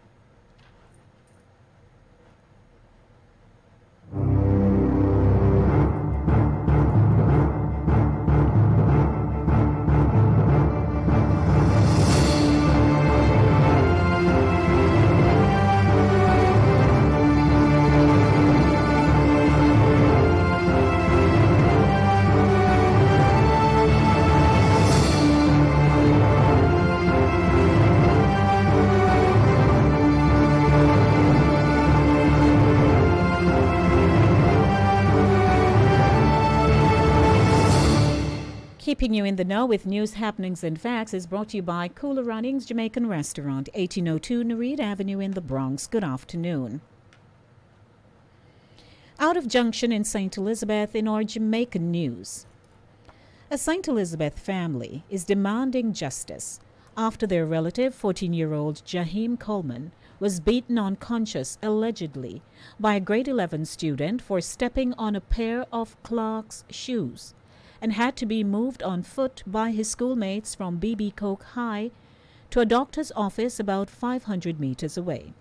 Keeping you in the know with news, happenings, and facts is brought to you by Cooler Runnings Jamaican Restaurant, 1802 Nereid Avenue in the Bronx. Good afternoon. Out of Junction in St. Elizabeth in our Jamaican news. A St. Elizabeth family is demanding justice after their relative, 14-year-old Jaheim Coleman, was beaten unconscious allegedly by a grade 11 student for stepping on a pair of Clark's shoes and had to be moved on foot by his schoolmates from B.B. Coke High to a doctor's office about 500 meters away.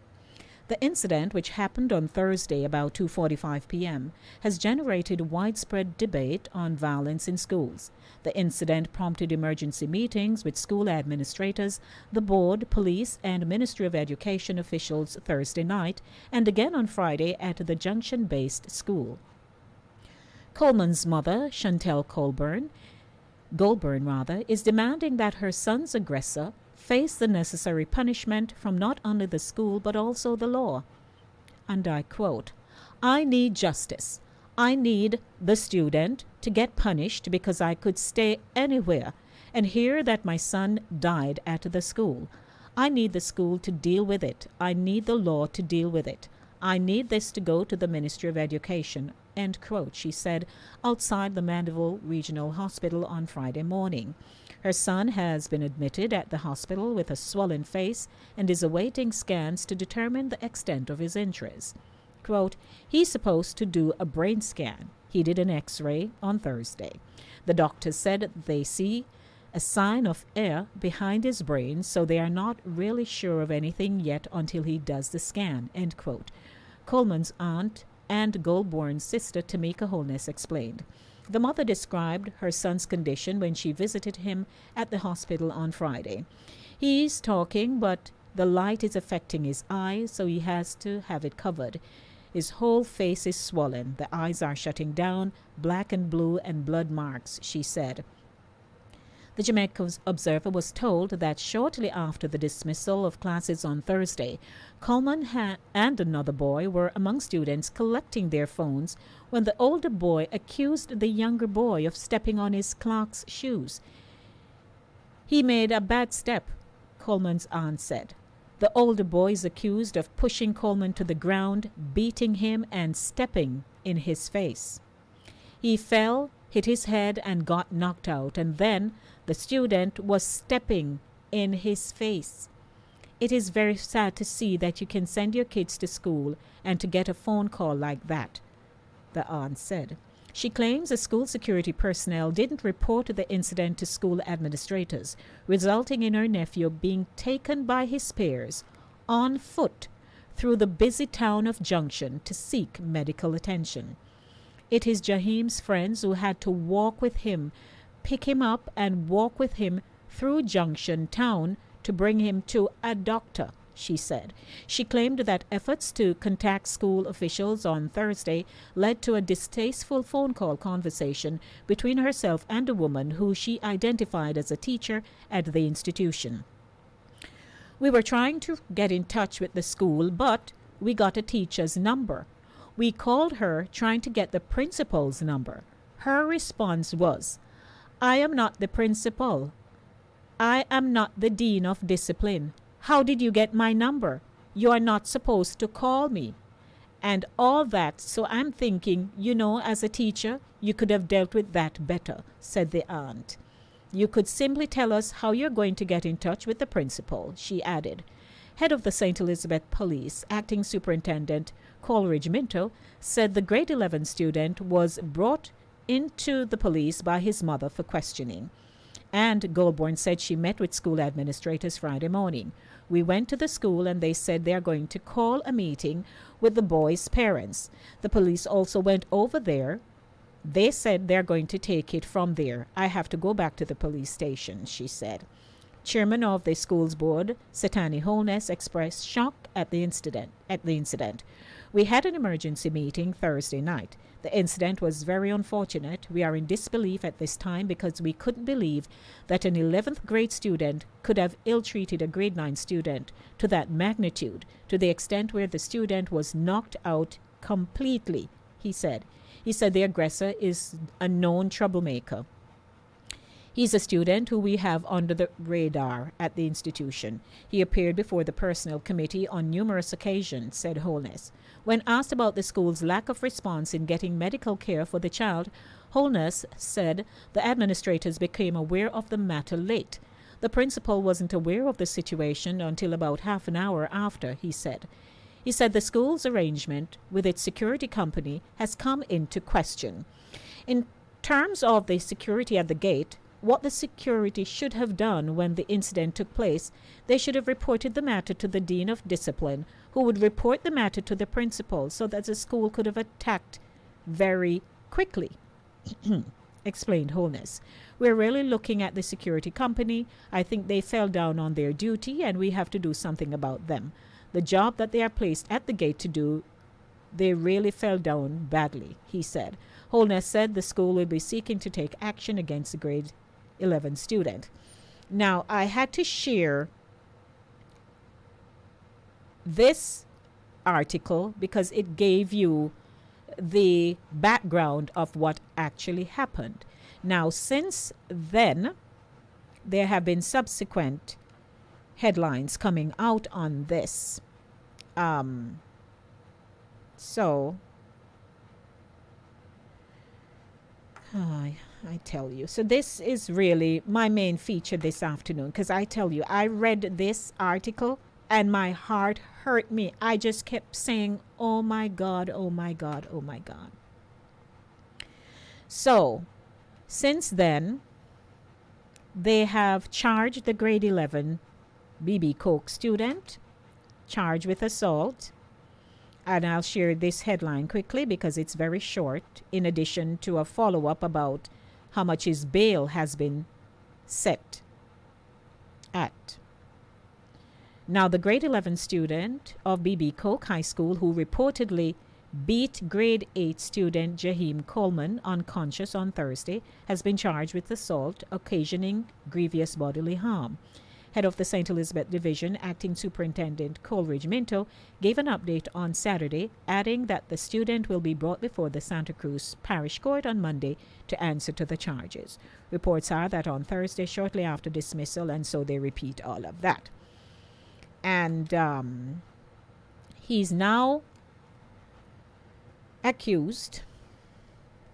The incident, which happened on Thursday about 2:45 p.m., has generated widespread debate on violence in schools. The incident prompted emergency meetings with school administrators, the board, police, and Ministry of Education officials Thursday night and again on Friday at the Junction-based school. Coleman's mother, Chantel Goulburn, is demanding that her son's aggressor face the necessary punishment from not only the school but also the law. And I quote, "I need justice. I need the student to get punished because I could stay anywhere and hear that my son died at the school. I need the school to deal with it. I need the law to deal with it. I need this to go to the Ministry of Education," end quote, she said outside the Mandeville Regional Hospital on Friday morning. Her son has been admitted at the hospital with a swollen face and is awaiting scans to determine the extent of his injuries. Quote, "He's supposed to do a brain scan. He did an X-ray on Thursday. The doctors said they see a sign of air behind his brain, so they are not really sure of anything yet until he does the scan," end quote. Coleman's aunt and Goulburn's sister, Tamika Holness, explained. The mother described her son's condition when she visited him at the hospital on Friday. "He's talking, but the light is affecting his eyes, so he has to have it covered. His whole face is swollen. The eyes are shutting down, black and blue and blood marks," she said. The Jamaica Observer was told that shortly after the dismissal of classes on Thursday, Coleman and another boy were among students collecting their phones when the older boy accused the younger boy of stepping on his Clark's shoes. "He made a bad step," Coleman's aunt said. The older boy is accused of pushing Coleman to the ground, beating him, and stepping in his face. "He fell, hit his head, and got knocked out, and then the student was stepping in his face. It is very sad to see that you can send your kids to school and to get a phone call like that," the aunt said. She claims the school security personnel didn't report the incident to school administrators, resulting in her nephew being taken by his peers on foot through the busy town of Junction to seek medical attention. It is Jaheim's friends who had to walk with him, pick him up, and walk with him through Junction town to bring him to a doctor, she said. She claimed that efforts to contact school officials on Thursday led to a distasteful phone call conversation between herself and a woman who she identified as a teacher at the institution. "We were trying to get in touch with the school, but we got a teacher's number. We called her trying to get the principal's number. Her response was, 'I am not the principal. I am not the dean of discipline. How did you get my number? You are not supposed to call me.' And all that, so I'm thinking, as a teacher, you could have dealt with that better," said the aunt. "You could simply tell us how you're going to get in touch with the principal," she added. Head of the St. Elizabeth Police, Acting Superintendent Coleridge Minto, said the grade 11 student was brought into the police by his mother for questioning. And Goulburn said she met with school administrators Friday morning. "We went to the school and they said they are going to call a meeting with the boys' parents. The police also went over there. They said they're going to take it from there. I have to go back to the police station," she said. Chairman of the school's board, Setani Holness, expressed shock at the incident. "We had an emergency meeting Thursday night. The incident was very unfortunate. We are in disbelief at this time because we couldn't believe that an 11th grade student could have ill-treated a grade 9 student to that magnitude, to the extent where the student was knocked out completely," he said. He said the aggressor is a known troublemaker. He's a student who we have under the radar at the institution. He appeared before the personnel committee on numerous occasions, said Holness. When asked about the school's lack of response in getting medical care for the child, Holness said the administrators became aware of the matter late. The principal wasn't aware of the situation until about half an hour after, he said. He said the school's arrangement with its security company has come into question. In terms of the security at the gate, what the security should have done when the incident took place, they should have reported the matter to the Dean of Discipline, who would report the matter to the principal so that the school could have attacked very quickly, explained Holness. We're really looking at the security company. I think they fell down on their duty and we have to do something about them. The job that they are placed at the gate to do, they really fell down badly, he said. Holness said the school will be seeking to take action against the grade 11 student. Now, I had to share this article because it gave you the background of what actually happened. Now, since then, there have been subsequent headlines coming out on this. I tell you. So this is really my main feature this afternoon because I tell you, I read this article and my heart hurt me. I just kept saying, oh my God, oh my God, oh my God. So, since then, they have charged the grade 11 B.B. Koch student, charged with assault. And I'll share this headline quickly because it's very short, in addition to a follow-up about how much his bail has been set at. Now, the grade 11 student of B.B. Koch High School who reportedly beat grade 8 student Jaheim Coleman unconscious on Thursday has been charged with assault occasioning grievous bodily harm. Head of the St. Elizabeth Division, Acting Superintendent Coleridge Minto, gave an update on Saturday, adding that the student will be brought before the Santa Cruz Parish Court on Monday to answer to the charges. Reports are that on Thursday, shortly after dismissal, and so they repeat all of that. And he's now accused,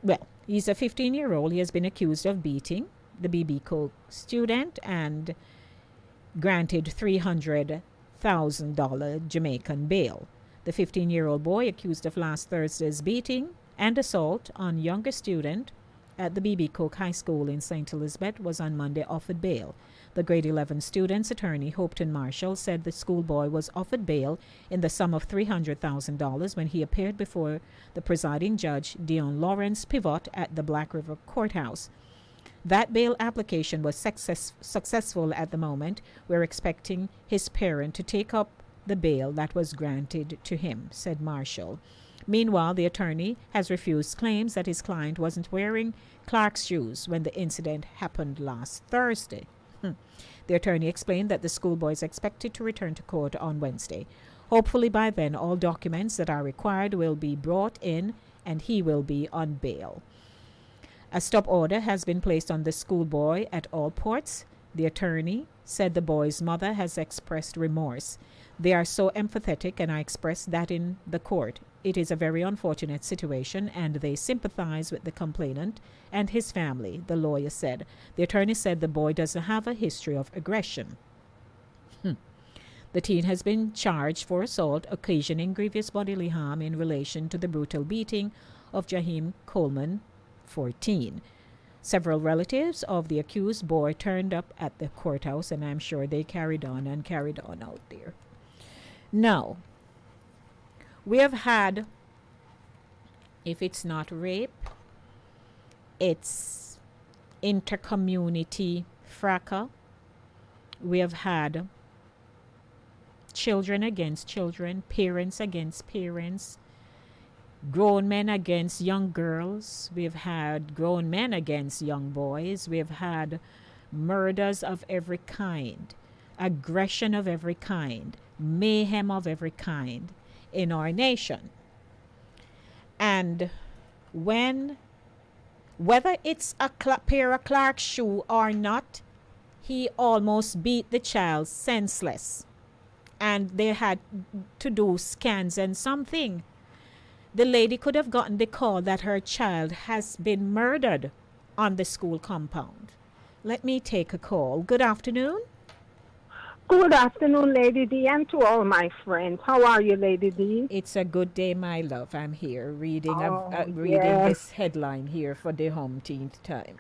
well, he's a 15-year-old. He has been accused of beating the B.B. Koch student and granted $300,000 Jamaican bail. The 15-year-old boy accused of last Thursday's beating and assault on younger student at the B.B. Koch High School in St. Elizabeth was on Monday offered bail. The grade 11 student's attorney, Hopeton Marshall, said the schoolboy was offered bail in the sum of $300,000 when he appeared before the presiding judge, Dion Lawrence Pivot, at the Black River Courthouse. That bail application was successful at the moment. We're expecting his parent to take up the bail that was granted to him, said Marshall. Meanwhile, the attorney has refused claims that his client wasn't wearing Clark's shoes when the incident happened last Thursday. The attorney explained that the schoolboy is expected to return to court on Wednesday. Hopefully by then, all documents that are required will be brought in and he will be on bail. A stop order has been placed on the schoolboy at all ports. The attorney said the boy's mother has expressed remorse. They are so empathetic, and I expressed that in the court. It is a very unfortunate situation, and they sympathize with the complainant and his family, the lawyer said. The attorney said the boy doesn't have a history of aggression. The teen has been charged for assault occasioning grievous bodily harm in relation to the brutal beating of Jaheim Coleman, 14. Several relatives of the accused boy turned up at the courthouse, and I'm sure they carried on out there. Now, we have had, if it's not rape, it's intercommunity fracas. We have had children against children, parents against parents, grown men against young girls. We've had grown men against young boys. We've had murders of every kind, aggression of every kind, mayhem of every kind in our nation. And when Whether it's a pair of Clark shoe or not, he almost beat the child senseless. And they had to do scans and something. The lady could have gotten the call that her child has been murdered on the school compound. Let me take a call. Good afternoon. Good afternoon, Lady D, and to all my friends. How are you, Lady D? It's a good day, my love. I'm here reading reading yes. this headline here for the umpteenth time.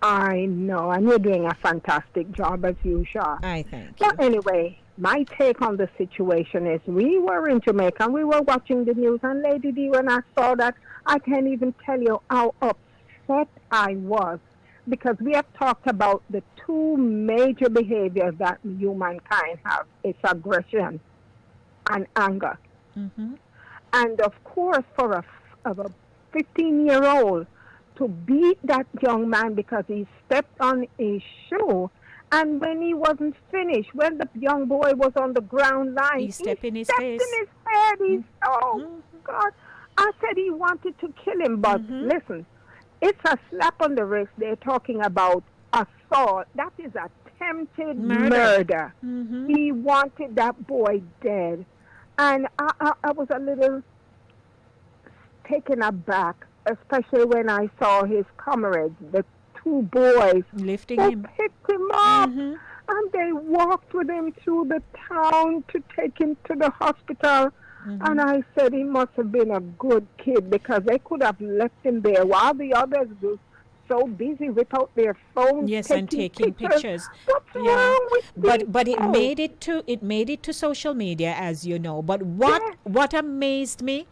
I know, and you're doing a fantastic job as usual. I thank you. But anyway, my take on the situation is we were in Jamaica and we were watching the news, and Lady D, when I saw that, I can't even tell you how upset I was, because we have talked about the two major behaviors that humankind have. It's aggression and anger. Mm-hmm. And of course, for a 15-year-old to beat that young man because he stepped on his shoe, and when he wasn't finished, when the young boy was on the ground line, he stepped in his face. In his head. Oh, God. I said he wanted to kill him, but listen, it's a slap on the wrist. They're talking about assault. That is attempted murder. Mm-hmm. He wanted that boy dead. And I was a little taken aback, especially when I saw his comrades, the two boys, lifting him, picked him up, and they walked with him through the town to take him to the hospital. And I said he must have been a good kid, because they could have left him there while the others were so busy without their phones. Yes, and taking pictures. What's wrong with but it made it to social media, as you know. But what amazed me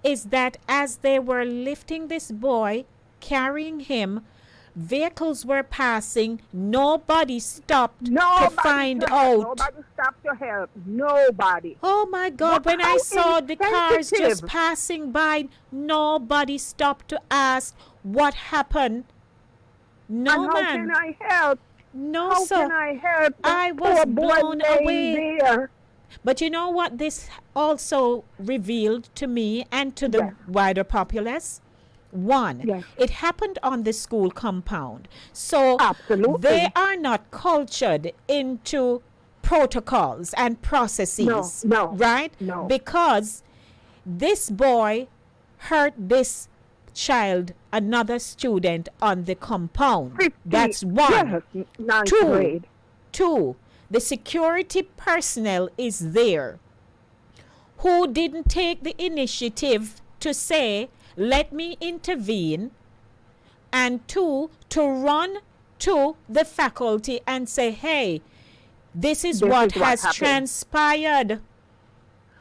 is that as they were lifting this boy, carrying him, vehicles were passing. Nobody stopped to find out. Nobody stopped to help. Nobody. Oh my God! When I saw the cars just passing by, nobody stopped to ask what happened. No, and how can I help? No, how sir. Can I help? I was blown away. There. But you know what this also revealed to me and to the wider populace? One, it happened on the school compound. So they are not cultured into protocols and processes. No. Right? No. Because this boy hurt this child, another student on the compound. That's one. Yes, ninth grade. Two, the security personnel is there who didn't take the initiative to say, let me intervene, and two, to run to the faculty and say, hey, this is what has transpired.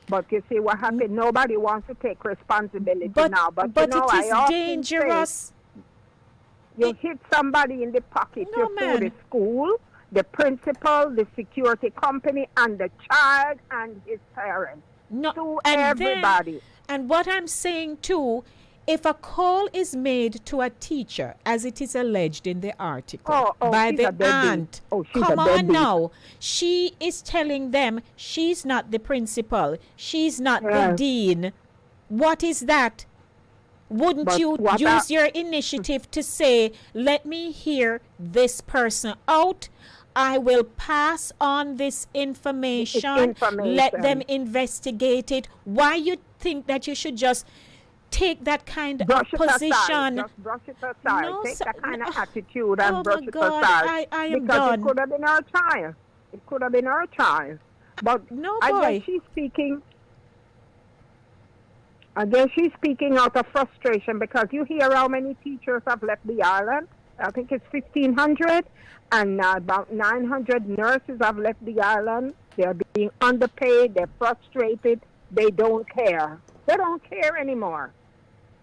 But you see what happened? Nobody wants to take responsibility now. But it I is often dangerous. say, you hit somebody in the pocket. You sue the school, the principal, the security company, and the child and his parents. To everybody. And what I'm saying too, if a call is made to a teacher, as it is alleged in the article, by the aunt, come on now, she is telling them she's not the principal, she's not the dean. What is that? Wouldn't you use your initiative to say, let me hear this person out? I will pass on this information. Let them investigate it. Why you think that you should just take that kind of position? Just brush it aside. No, take that kind of no. attitude and Oh brush my it God, aside. I am because done. it could have been our child. It could have been our child. But no, I boy. guess she's speaking. I guess she's speaking out of frustration, because you hear how many teachers have left the island. I think it's 1,500, and about 900 nurses have left the island. They're being underpaid. They're frustrated. They don't care. They don't care anymore.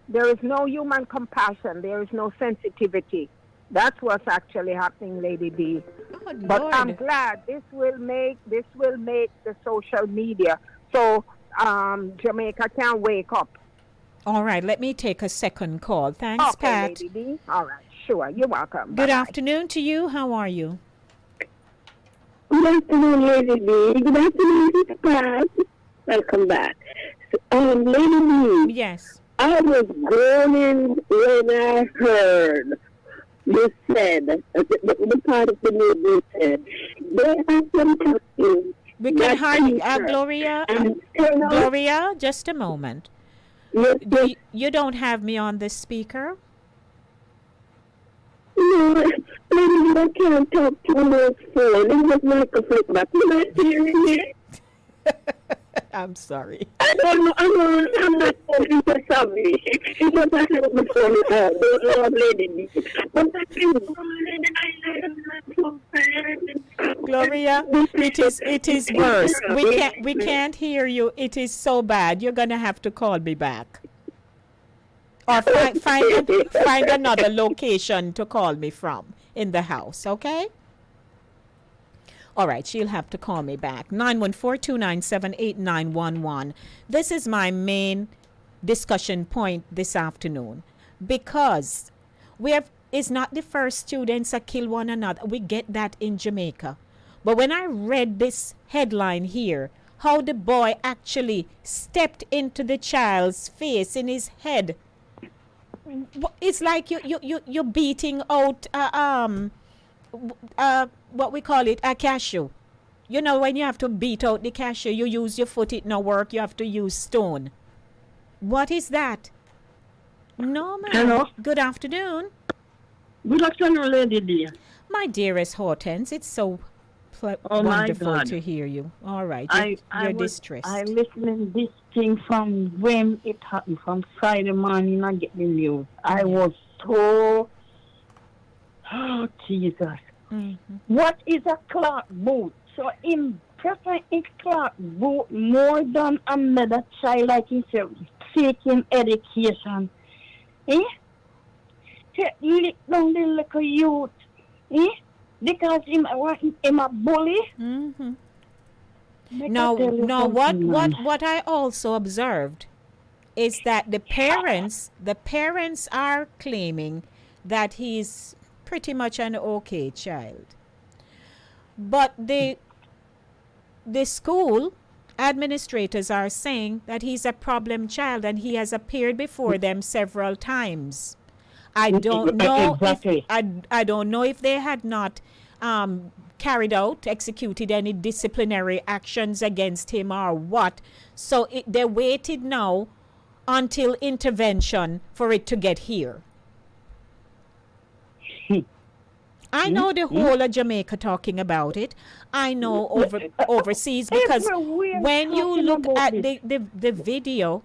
There is no human compassion. There is no sensitivity. That's what's actually happening, Lady D. But Lord. I'm glad this will make the social media so Jamaica can wake up. All right, let me take a second call. Thanks, Okay, Pat. Lady D. All right, sure. You're welcome. Good Bye-bye. afternoon to you. How are you? Good afternoon, Lady D. Good afternoon, Mr. Pat. Welcome back. Lady D. Yes. I was groaning when I heard you said, the part of the movie said, they have some costumes. We can hardly, Gloria, just a moment. Yes, you don't have me on the speaker? No, I can't talk to my phone. It was microphone, but you're not hearing it. I'm sorry. I don't know. I'm not talking to somebody. It was I had my phone out. The old lady. But I can Gloria, it is worse. We can't hear you. It is so bad. You're gonna have to call me back. Or find another location to call me from in the house, okay? All right, she'll have to call me back. 914-297-8911. This is my discussion point this afternoon, because it's not the first students that kill one another. We get that in Jamaica. But when I read this headline here, how the boy actually stepped into the child's face, in his head, it's like you're beating out what we call it, a cashew. You know, when you have to beat out the cashew, you use your foot, it no work, you have to use stone. What is that? No, ma'am. Hello. Good afternoon. Good afternoon, Lady dear. My dearest Hortense, it's so wonderful to hear you. All right, you're distressed. I listening this thing from when it happened, from Friday morning. I get the news. I was so, oh Jesus. Mm-hmm. What is a Clark boot? So in prefer a Clark boot more than another child like himself seeking education. Take lick down the little youth. Because him a bully. Mm-hmm. Now, what I also observed is that the parents are claiming that he's pretty much an okay child, but the school administrators are saying that he's a problem child and he has appeared before them several times. I don't know exactly. I don't know if they had not executed any disciplinary actions against him or what. So they waited now until intervention for it to get here. I know the whole of Jamaica talking about it. I know overseas, because when you look at the video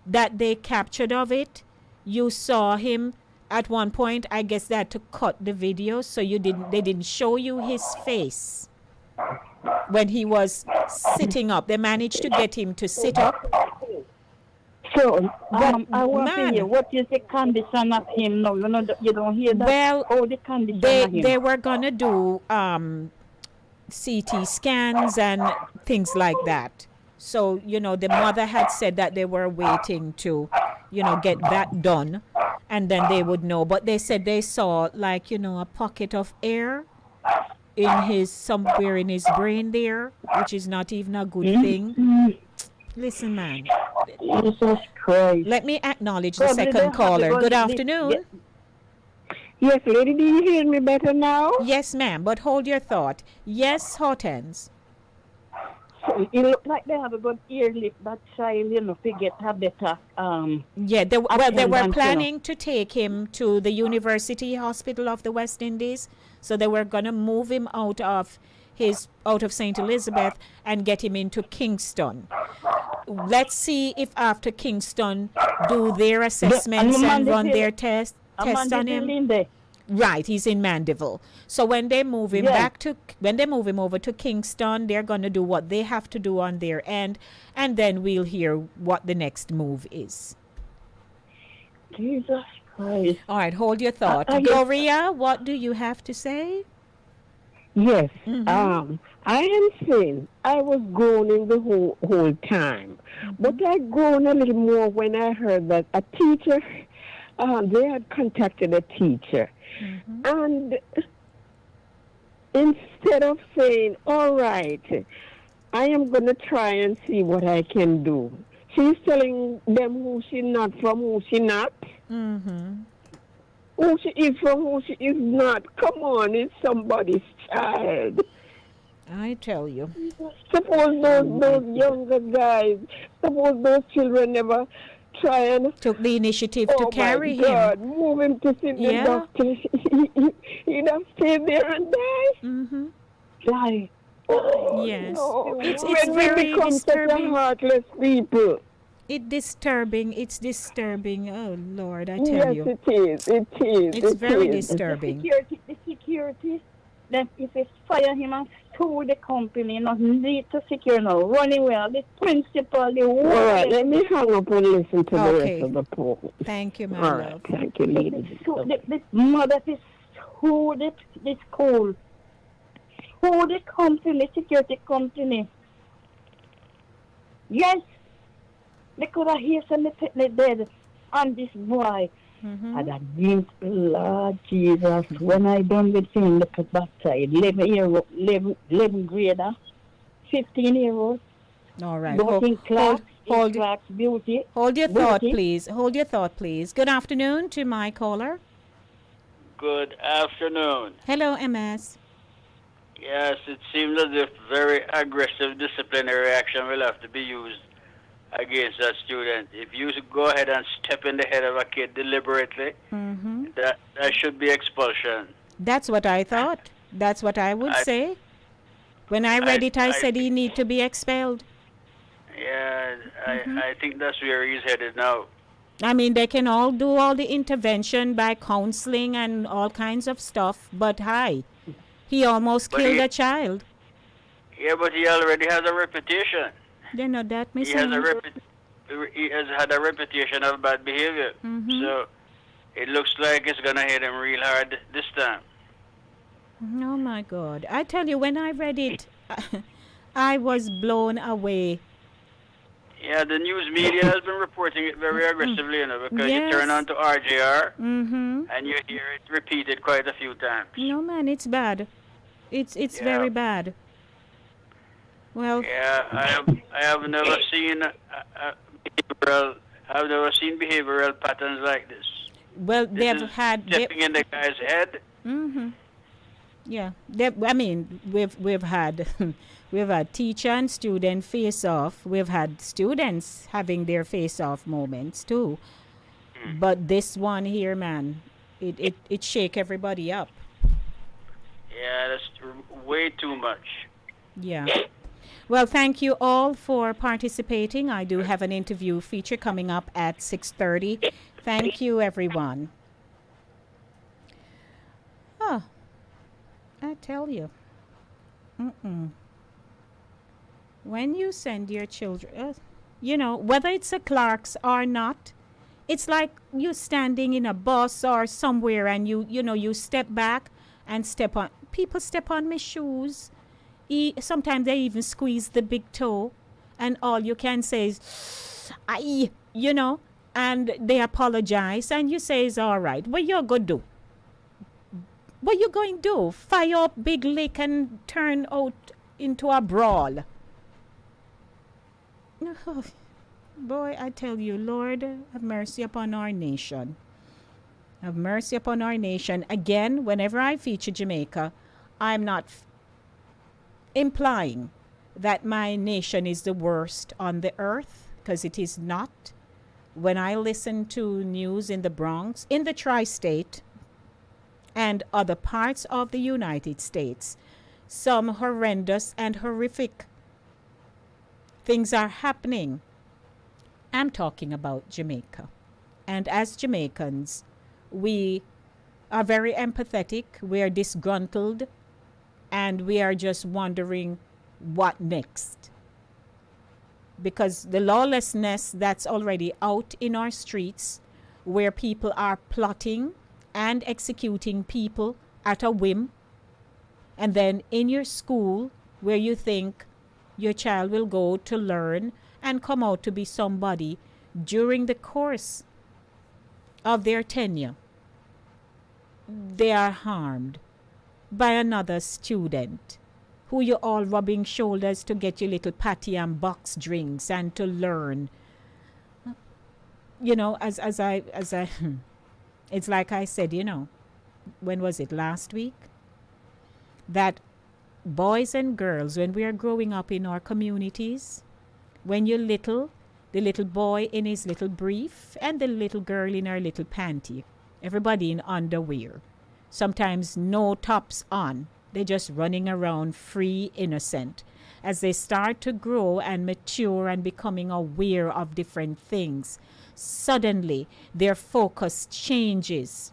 that they captured of it, you saw him at one point. I guess they had to cut the video, so they didn't show you his face when he was sitting up. They managed to get him to sit up. So, I want to hear, what is the condition of him now? You don't hear that? Well, the condition of him. They were going to do CT scans and things like that. So, the mother had said that they were waiting to, get that done, and then they would know. But they said they saw, a pocket of air somewhere in his brain there, which is not even a good thing. Listen, man. Jesus Christ. Let me acknowledge the second caller. Good afternoon. Yes, lady, do you hear me better now? Yes, ma'am, but hold your thought. Yes, Hortense. So it looked like they have a good ear lip, that child, to get a better yeah, they were planning to take him to the University Hospital of the West Indies. So they were going to move him out of St. Elizabeth and get him into Kingston. Let's see if after Kingston do their assessments and run their test on him. Right, he's in Mandeville. So when they move him over to Kingston, they're going to do what they have to do on their end, and then we'll hear what the next move is. Jesus Christ. All right, hold your thought. Gloria, what do you have to say? Yes. I am saying I was groaning the whole time. But I groaned a little more when I heard that a teacher, they had contacted a teacher. And instead of saying, all right, I am going to try and see what I can do, She's telling them who she not from who she not. Mm-hmm. Who she is from who she is not. Come on, it's somebody's child. I tell you. Suppose those younger guys, suppose those children never try and took the initiative to carry him. Oh my God, him. move him to see the doctor. He'd have stayed there and die. Mm-hmm. Die. Oh, yes. No. It's when very we become disturbing. such a heartless people. It's disturbing. Oh Lord, I tell yes, you. Yes, it is. It is. It's very disturbing. The security, that if it's fire him and sue the company, not need to secure now. Running well, the principal, the all right, let me hang up and listen to the rest of the poem. Thank you, my all love. Right, thank you, ladies. The mother is sue the school. Sue the company, security company. Yes. They could have hastened the pit dead on this boy. Mm-hmm. And that means, Lord Jesus, when I done with him, look at backside, 11 grader, 15-year-old. All right. Both in class, beauty. Hold your thought, please. Hold your thought, please. Good afternoon to my caller. Good afternoon. Hello, MS. Yes, it seems as if very aggressive disciplinary action will have to be used against that student. If you go ahead and step in the head of a kid deliberately, that should be expulsion. That's what I thought. That's what I would say. When I read it, I said he need to be expelled. Yeah, I think that's where he's headed now. I mean, they can all do all the intervention by counseling and all kinds of stuff, but hi, he almost killed a child. Yeah, but he already has a reputation. They know that, Miss. He has had a reputation of bad behavior. So it looks like it's going to hit him real hard this time. Oh, my God. I tell you, when I read it, I was blown away. Yeah, the news media has been reporting it very aggressively, you know, because you turn on to RJR and you hear it repeated quite a few times. No, man, it's bad. It's very bad. Well, yeah, I have never seen behavioral patterns like this. Well, they've had stepping in the guy's head. Yeah, I mean, we've had we've had teacher and student face off. We've had students having their face off moments too. But this one here, man, it shake everybody up. Yeah, that's way too much. Yeah. Well, thank you all for participating. I do have an interview feature coming up at 6:30. Thank you, everyone. Oh, I tell you. When you send your children, you know, whether it's a Clark's or not, it's like you standing in a bus or somewhere and you step back and step on. People step on my shoes. Sometimes they even squeeze the big toe, and all you can say is, "Aye," you know, and they apologize, and you say it's all right. What you gonna do? What you going to do? Fire up big lick and turn out into a brawl? Oh, boy, I tell you, Lord, have mercy upon our nation. Have mercy upon our nation. Again, whenever I feature Jamaica, I'm not implying that my nation is the worst on the earth, because it is not. When I listen to news in the Bronx, in the tri-state, and other parts of the United States, some horrendous and horrific things are happening. I'm talking about Jamaica. And as Jamaicans, we are very empathetic, we are disgruntled, and we are just wondering what next. Because the lawlessness that's already out in our streets, where people are plotting and executing people at a whim, and then in your school where you think your child will go to learn and come out to be somebody during the course of their tenure, they are harmed by another student who you're all rubbing shoulders to get your little patty and box drinks and to learn you know, as I, it's like I said, you know, when was it, last week? That boys and girls, when we are growing up in our communities, when you're little, the little boy in his little brief and the little girl in her little panty, everybody in underwear, sometimes no tops on, they're just running around free, innocent. As they start to grow and mature and becoming aware of different things, suddenly their focus changes.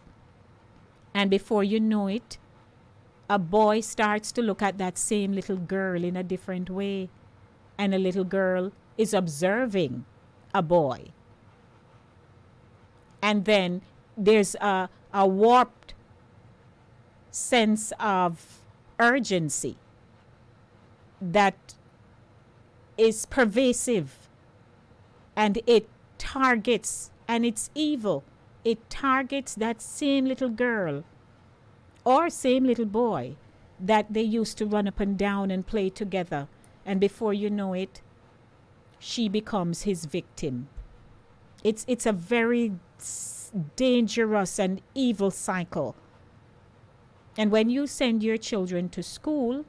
And before you know it, a boy starts to look at that same little girl in a different way. And a little girl is observing a boy. And then there's a warped sense of urgency that is pervasive, and it targets, and it's evil. It targets that same little girl or same little boy that they used to run up and down and play together, and before you know it, she becomes his victim. It's a very dangerous and evil cycle. And when you send your children to school,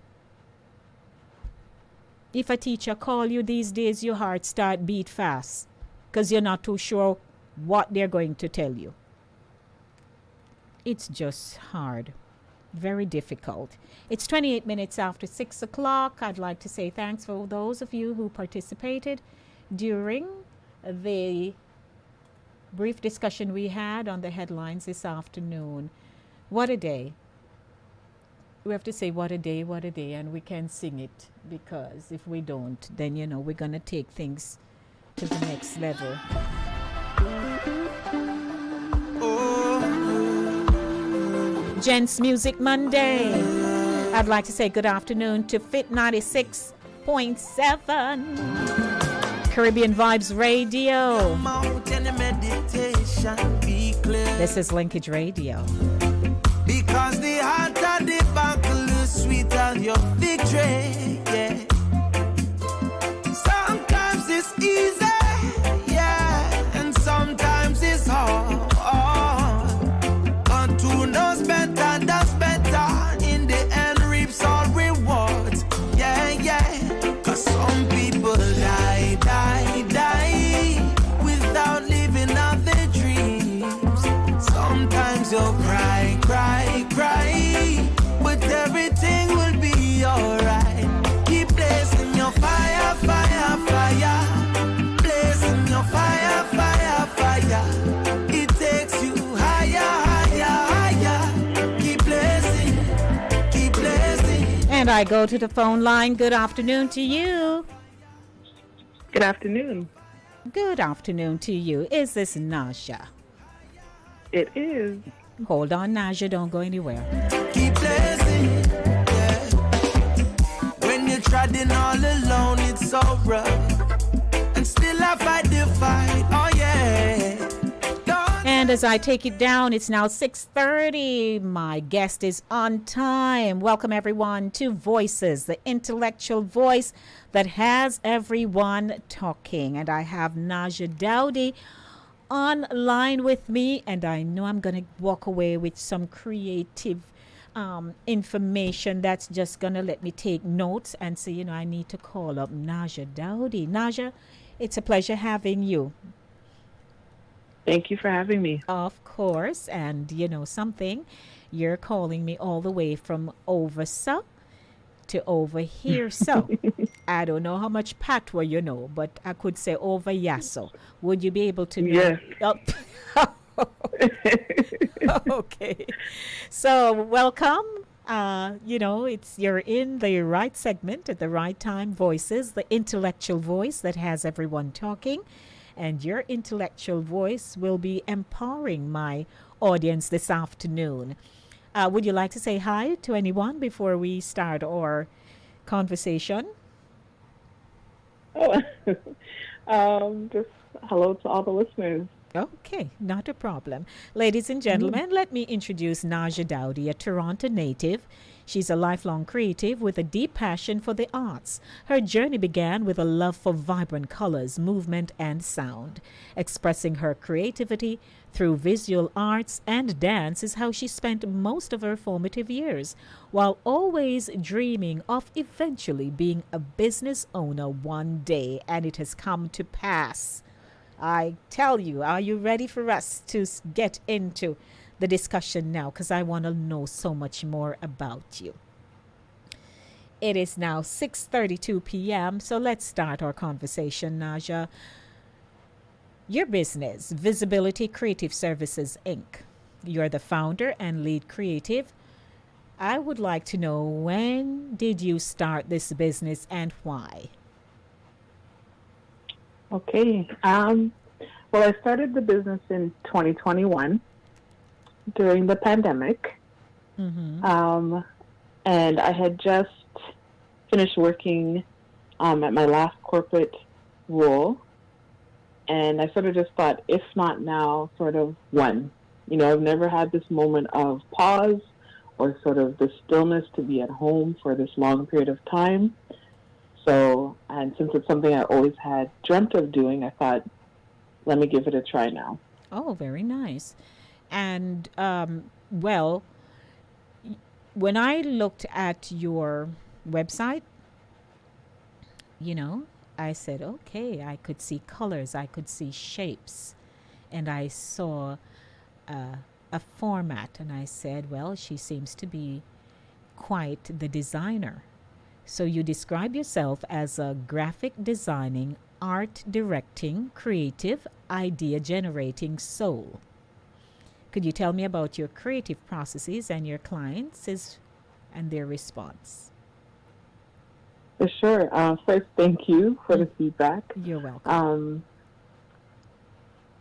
if a teacher call you these days, your heart start beat fast because you're not too sure what they're going to tell you. It's just hard. Very difficult. It's 28 minutes after 6 o'clock. I'd like to say thanks for those of you who participated during the brief discussion we had on the headlines this afternoon. What a day. We have to say what a day, and we can sing it, because if we don't, then, you know, we're going to take things to the next level. Gents Music Monday. I'd like to say good afternoon to Fit 96.7 Caribbean Vibes Radio. This is Linkage Radio. Because the heart of the battle is sweeter your victory, yeah. Sometimes it's easy, yeah, and sometimes it's hard. But who knows better, does better. In the end, reaps all rewards, yeah, yeah. Cause some people die without living out their dreams. Sometimes you'll cry, but everything will be alright. Keep blazing your fire, blazing your fire. It takes you higher. Keep blazing. And I go to the phone line. Good afternoon to you. Good afternoon. Good afternoon to you. Is this Naja? It is. Hold on, Naja. Don't go anywhere. Keep blazing, yeah. When you're treading all alone, it's so rough. And still I fight the fight, oh yeah. And as I take it down, it's now 6:30. My guest is on time. Welcome, everyone, to Voices, the intellectual voice that has everyone talking. And I have Naja Dowdy online with me, and I know I'm going to walk away with some creative information that's just going to let me take notes and say, you know, I need to call up Naja Dowdy. Naja, it's a pleasure having you. Thank you for having me. Of course. And you know something, you're calling me all the way from Oversa to over here. So I don't know how much patois you know, but I could say over Yasso. Would you be able to know? Yes. Okay. So welcome. You know, you're in the right segment at the right time. Voices, the intellectual voice that has everyone talking. And your intellectual voice will be empowering my audience this afternoon. Would you like to say hi to anyone before we start our conversation? Oh, just hello to all the listeners. Okay, not a problem. Ladies and gentlemen, let me introduce Naja Dowdy, a Toronto native. She's a lifelong creative with a deep passion for the arts. Her journey began with a love for vibrant colors, movement, and sound. Expressing her creativity through visual arts and dance is how she spent most of her formative years, while always dreaming of eventually being a business owner one day, and it has come to pass. I tell you, are you ready for us to get into the discussion now? Because I want to know so much more about you. It is now 6:32 p.m., so let's start our conversation, Naja. Your business, Visibility Creative Services, Inc. You're the founder and lead creative. I would like to know, when did you start this business and why? Okay. Well, I started the business in 2021 during the pandemic. And I had just finished working at my last corporate role. And I sort of just thought, if not now, sort of when? You know, I've never had this moment of pause or sort of the stillness to be at home for this long period of time. So, and since it's something I always had dreamt of doing, I thought, let me give it a try now. Oh, very nice. And, well, when I looked at your website, you know, I said, okay, I could see colors, I could see shapes, and I saw a format, and I said, well, she seems to be quite the designer. So you describe yourself as a graphic designing, art directing, creative, idea generating soul. Could you tell me about your creative processes and your clients and their response? Sure. First, thank you for the feedback. You're welcome.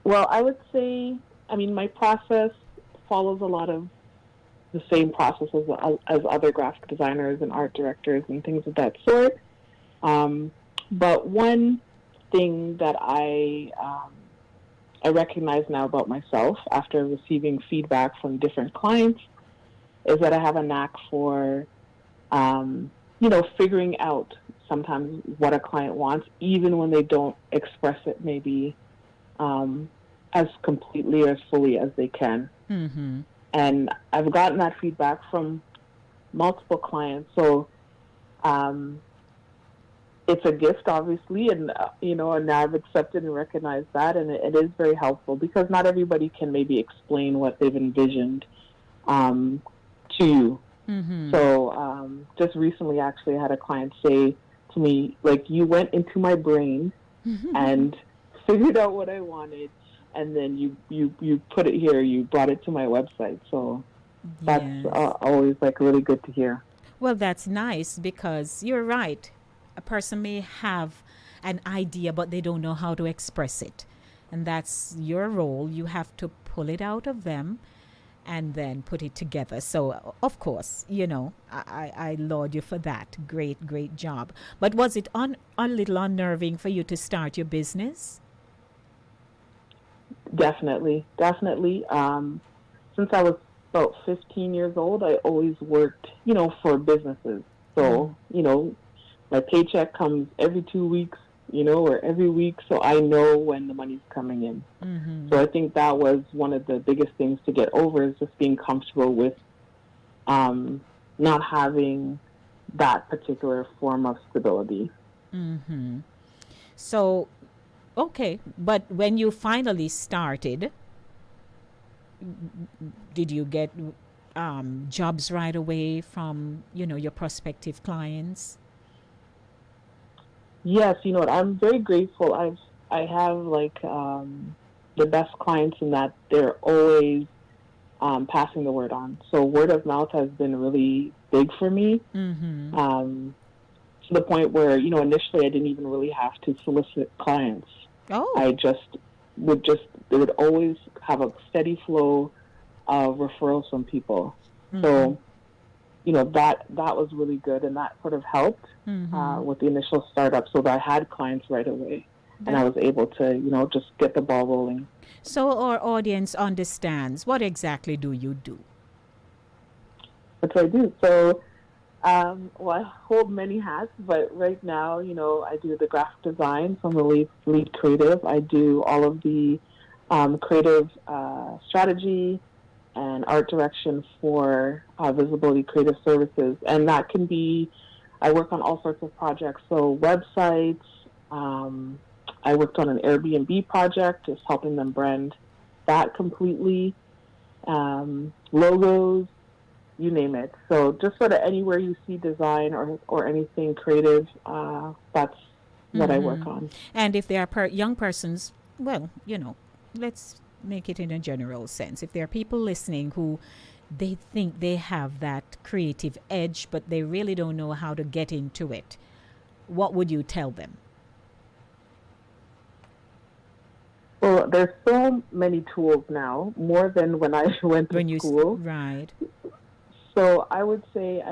Well, I would say, I mean, my process follows a lot of the same process as other graphic designers and art directors and things of that sort. But one thing that I recognize now about myself after receiving feedback from different clients is that I have a knack for, you know, figuring out sometimes what a client wants, even when they don't express it maybe as completely or as fully as they can. Mm-hmm. And I've gotten that feedback from multiple clients. So it's a gift, obviously, and, you know, and I've accepted and recognized that, and it is very helpful because not everybody can maybe explain what they've envisioned to you. Mm-hmm. So just recently, actually, I had a client say to me, like, you went into my brain and figured out what I wanted, and then you put it here, you brought it to my website. So that's always, like, really good to hear. Well, that's nice because you're right. A person may have an idea, but they don't know how to express it. And that's your role. You have to pull it out of them and then put it together. So, of course, you know, I laud you for that. Great job. But was it a little unnerving for you to start your business? Definitely. Since I was about 15 years old, I always worked, you know, for businesses. So, you know, my paycheck comes every 2 weeks, you know, or every week, so I know when the money's coming in. Mm-hmm. So I think that was one of the biggest things to get over, is just being comfortable with not having that particular form of stability. Mm-hmm. So, okay, but when you finally started, did you get jobs right away from, you know, your prospective clients? Yes, you know what, I'm very grateful. I have like the best clients in that they're always passing the word on. So word of mouth has been really big for me. Mm-hmm. To the point where, you know, initially I didn't even really have to solicit clients. Oh. I they would always have a steady flow of referrals from people. Mm-hmm. So, you know, that was really good, and that sort of helped with the initial startup, so that I had clients right away, and I was able to, you know, just get the ball rolling. So our audience understands, what exactly do you do? That's what I do. So Well, I hold many hats, but right now, I do the graphic design, so I'm the lead creative. I do all of the creative strategy and art direction for Visibility Creative Services. And that can be, I work on all sorts of projects, so websites. I worked on an Airbnb project, just helping them brand that completely. Logos, you name it. So just sort of anywhere you see design or anything creative, that's what I work on. And if they are young persons, well, let's make it in a general sense. If there are people listening who they think they have that creative edge, but they really don't know how to get into it, what would you tell them? Well, there's so many tools now, more than when I went to school. Right. So I would say,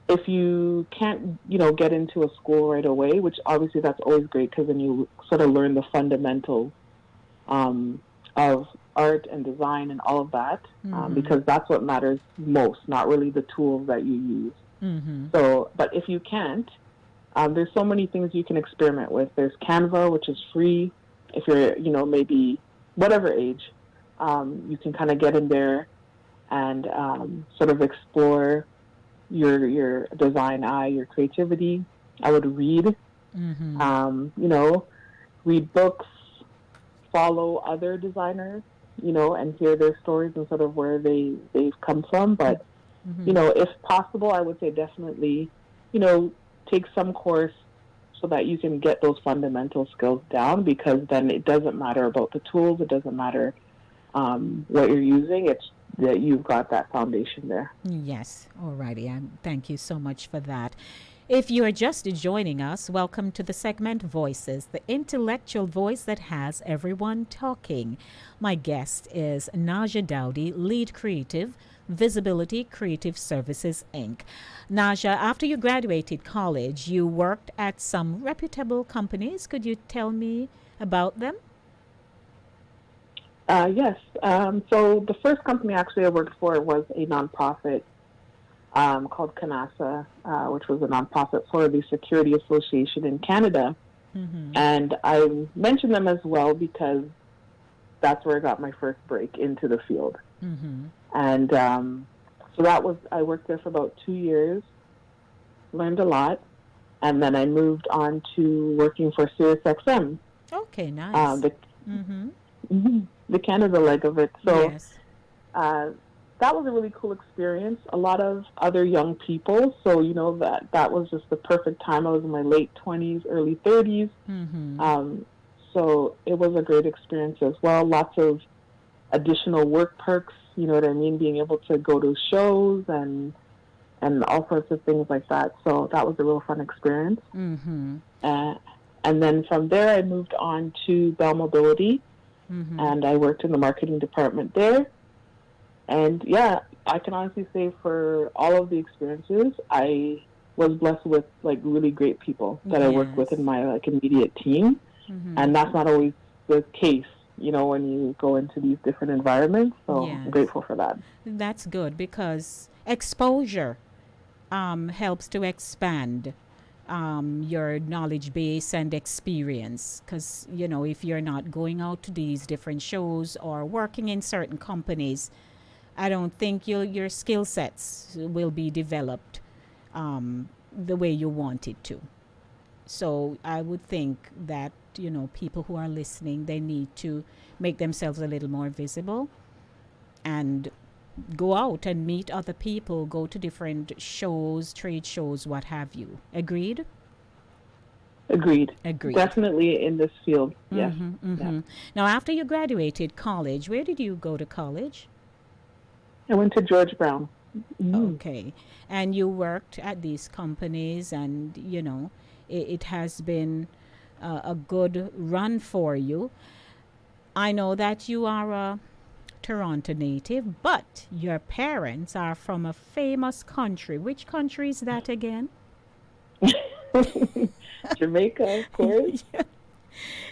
if you can't, get into a school right away, which obviously that's always great because then you sort of learn the fundamentals of art and design and all of that, because that's what matters most, not really the tools that you use. So, but if you can't, there's so many things you can experiment with. There's Canva, which is free. If you're, maybe whatever age, you can kind of get in there and sort of explore your design eye, your creativity. I would read, read books, follow other designers, and hear their stories and sort of where they've come from. But, if possible, I would say definitely, take some course so that you can get those fundamental skills down, because then it doesn't matter about the tools. It doesn't matter what you're using. It's that you've got that foundation there. Yes. Alrighty. Thank you so much for that. If you are just joining us, welcome to the segment Voices, the intellectual voice that has everyone talking. My guest is Naja Dowdy, lead creative, Visibility Creative Services, Inc. Naja, after you graduated college, you worked at some reputable companies. Could you tell me about them? Yes. So the first company actually I worked for was a nonprofit called CANASA, which was a nonprofit for the Security Association in Canada. And I mention them as well because that's where I got my first break into the field. And so I worked there for about 2 years, learned a lot, and then I moved on to working for SiriusXM. Okay, nice. The Canada leg of it. So that was a really cool experience. A lot of other young people. So, that was just the perfect time. I was in my late 20s, early 30s. So it was a great experience as well. Lots of additional work perks, you know what I mean? Being able to go to shows and all sorts of things like that. So that was a real fun experience. And then from there, I moved on to Bell Mobility. And I worked in the marketing department there. And yeah, I can honestly say for all of the experiences, I was blessed with really great people that I worked with in my immediate team. And that's not always the case, when you go into these different environments. So I'm grateful for that. That's good because exposure helps to expand your knowledge base and experience, because if you're not going out to these different shows or working in certain companies, I don't think your skill sets will be developed the way you want it to. So I would think that people who are listening, they need to make themselves a little more visible and go out and meet other people, go to different shows, trade shows, what have you. Agreed? Agreed. Agreed. Definitely in this field, yes. Yeah. Now, after you graduated college, where did you go to college? I went to George Brown. Okay. And you worked at these companies and, it has been a good run for you. I know that you are a Toronto native, but your parents are from a famous country. Which country is that again? Jamaica, of course.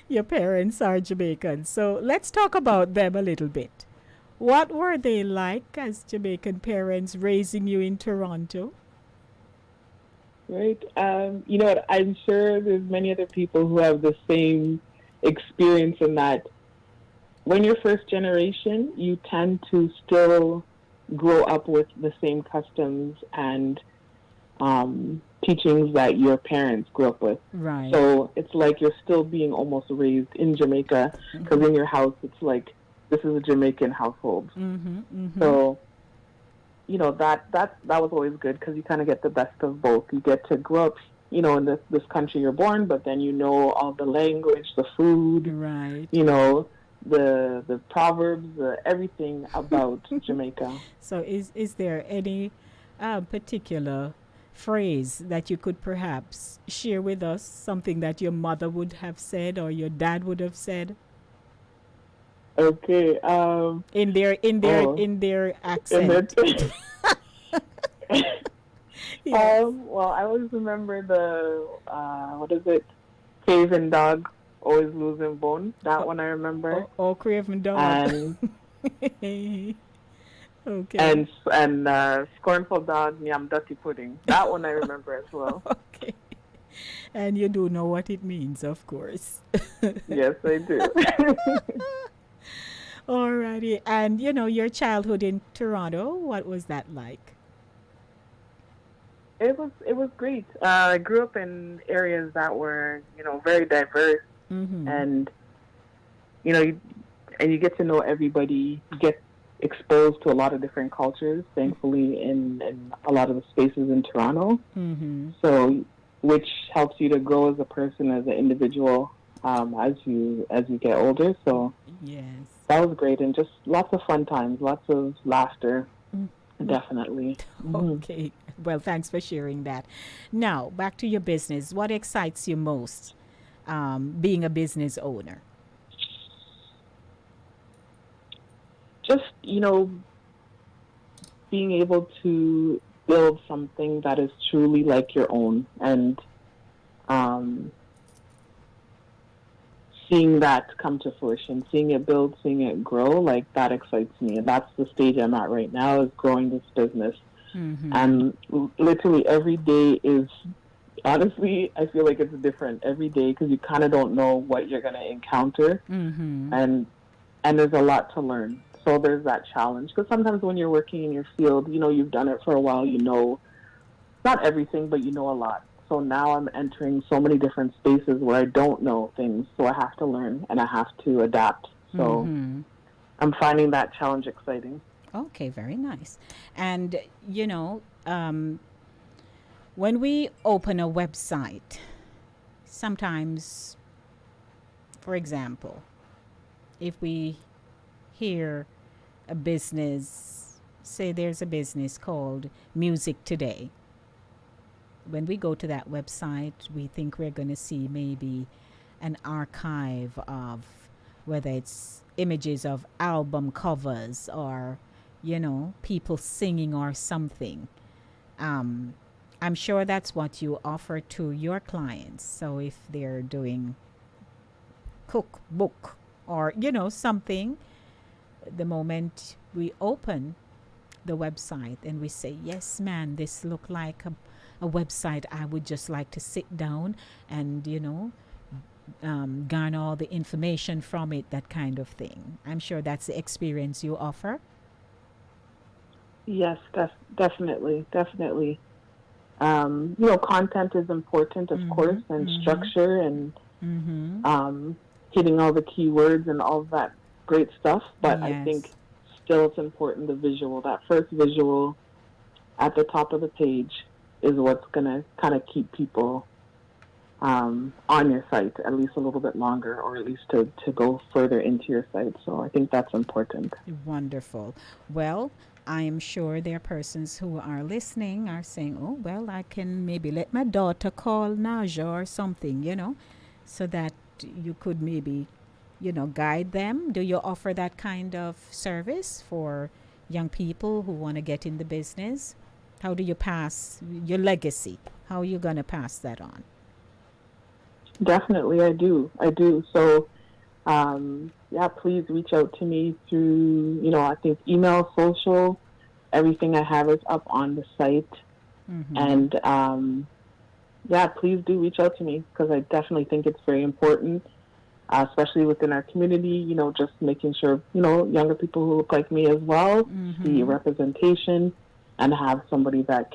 Your parents are Jamaican. So let's talk about them a little bit. What were they like as Jamaican parents raising you in Toronto? Right. You know what? I'm sure there's many other people who have the same experience in that when you're first generation, you tend to still grow up with the same customs and teachings that your parents grew up with. Right. So it's like you're still being almost raised in Jamaica, because in your house, it's like this is a Jamaican household. So, you know, that was always good, because you kind of get the best of both. You get to grow up, you know, in this country you're born, but then you know all the language, the food, right? You know, the proverbs, everything about Jamaica. So is there any particular phrase that you could perhaps share with us, something that your mother would have said or your dad would have said? Okay. In their accent. Yes. Well, I always remember the what is it? Craven dog always losing bone. That one I remember. Oh, Craven dog. And okay. And scornful dog, yam dirty pudding. That one I remember as well. Okay. And you do know what it means, of course. Yes, I do. Alrighty. And you know, your childhood in Toronto, what was that like? It was great. I grew up in areas that were, you know, very diverse, and you know, you get to know everybody. You get exposed to a lot of different cultures. Thankfully, in a lot of the spaces in Toronto, so which helps you to grow as a person, as an individual, as you get older. So yes, that was great, and just lots of fun times, lots of laughter. Definitely. Okay. Well, thanks for sharing that. Now, back to your business. What excites you most being a business owner? Just, you know, being able to build something that is truly like your own, and seeing that come to fruition, seeing it build, seeing it grow, like that excites me. And that's the stage I'm at right now, is growing this business. And literally every day is, honestly, I feel like it's different every day, because you kind of don't know what you're going to encounter. And there's a lot to learn. So there's that challenge, because sometimes when you're working in your field, you know, you've done it for a while, you know, not everything, but you know a lot. So now I'm entering so many different spaces where I don't know things, so I have to learn and I have to adapt. So I'm finding that challenge exciting. Okay, very nice. And, you know, when we open a website, sometimes, for example, if we hear a business, say there's a business called Music Today. When we go to that website, we think we're going to see maybe an archive of whether it's images of album covers or, you know, people singing or something. I'm sure that's what you offer to your clients. So if they're doing cookbook or, you know, something, the moment we open the website and we say, yes, man, this look like a website I would just like to sit down and, you know, garner all the information from it, that kind of thing. I'm sure that's the experience you offer. Yes, definitely. You know, content is important, of course, and structure and hitting all the keywords and all of that great stuff. But I think still it's important, the visual, that first visual at the top of the page is what's going to kind of keep people on your site at least a little bit longer, or at least to go further into your site. So I think that's important. Wonderful. Well, I am sure there are persons who are listening are saying, oh, well, I can maybe let my daughter call Naja or something, you know, so that you could maybe, you know, guide them. Do you offer that kind of service for young people who want to get in the business? How do you pass your legacy? How are you going to pass that on? Definitely, I do. So, yeah, please reach out to me through, you know, I think email, social, everything I have is up on the site. And yeah, please do reach out to me because I definitely think it's very important, especially within our community, you know, just making sure, you know, younger people who look like me as well see representation and have somebody that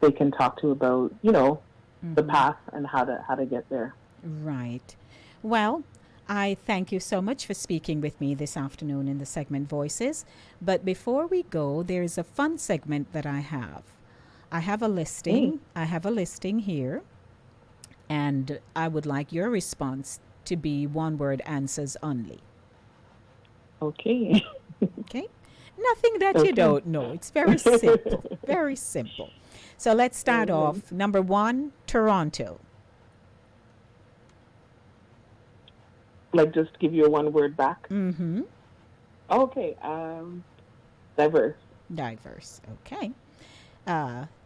they can talk to about, you know, the path and how to get there. Right. Well, I thank you so much for speaking with me this afternoon in the segment Voices. But before we go, there's a fun segment that I have. I have a listing. I have a listing here. And I would like your response to be one-word answers only. Okay. Okay. Nothing that you don't know. It's very simple. Very simple. So let's start off. Number 1, Toronto. Like just give you a one word back? Mm-hmm. Okay. Diverse. Diverse. Okay.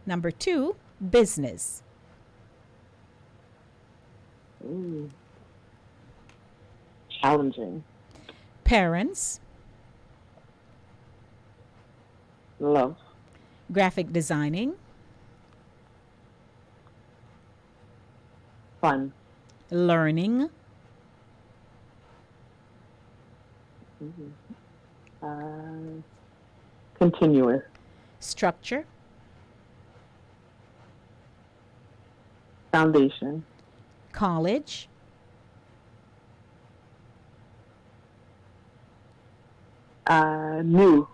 Number 2, business. Ooh. Challenging. Parents. Love. Graphic designing. Fun. Learning. Continuous. Structure. Foundation. College. New.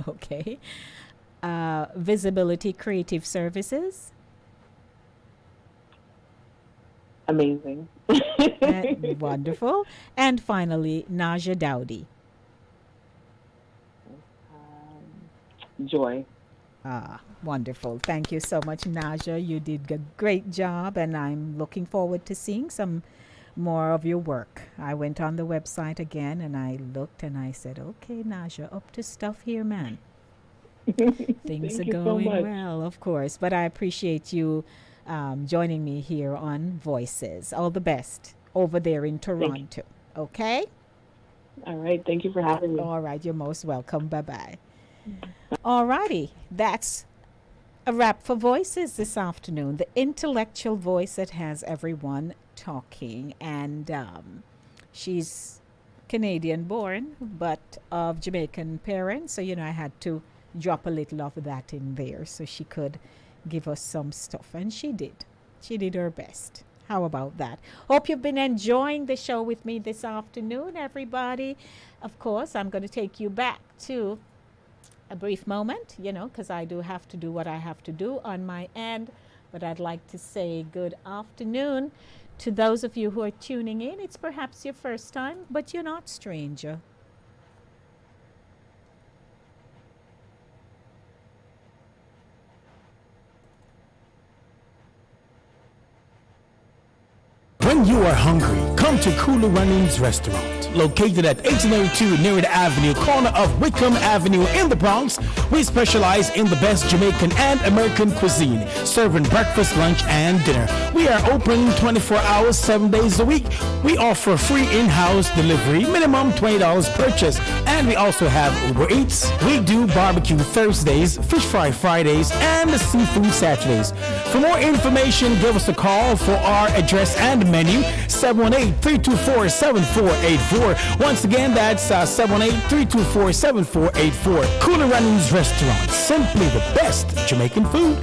Okay. Visibility Creative Services. Amazing. Wonderful. And finally, Naja Dowdy. Joy. Wonderful. Thank you so much, Naja. You did a great job, and I'm looking forward to seeing some more of your work. I went on the website again, and I looked, and I said, okay, Naja, up to stuff here, man. Things are going well, of course. But I appreciate you joining me here on Voices. All the best over there in Toronto. Okay? All right. Thank you for having me. All right. You're most welcome. Bye-bye. All righty. That's a wrap for Voices this afternoon. The intellectual voice that has everyone talking. And she's Canadian born, but of Jamaican parents. So, you know, I had to drop a little of that in there so she could give us some stuff. And she did. She did her best. How about that? Hope you've been enjoying the show with me this afternoon, everybody. Of course, I'm going to take you back to a brief moment, you know, because I do have to do what I have to do on my end. But I'd like to say good afternoon to those of you who are tuning in. It's perhaps your first time, but you're not stranger. When you are hungry, come to Kulu Runnings Restaurant. Located at 1802 Nerid Avenue, corner of Wickham Avenue in the Bronx, we specialize in the best Jamaican and American cuisine, serving breakfast, lunch, and dinner. We are open 24 hours, 7 days a week. We offer free in-house delivery, minimum $20 purchase, and we also have Uber Eats. We do barbecue Thursdays, fish fry Fridays, and seafood Saturdays. For more information, give us a call for our address and menu, 718-324-7484. Once again, that's 718-324-7484. Kulu Runnings Restaurant, simply the best Jamaican food.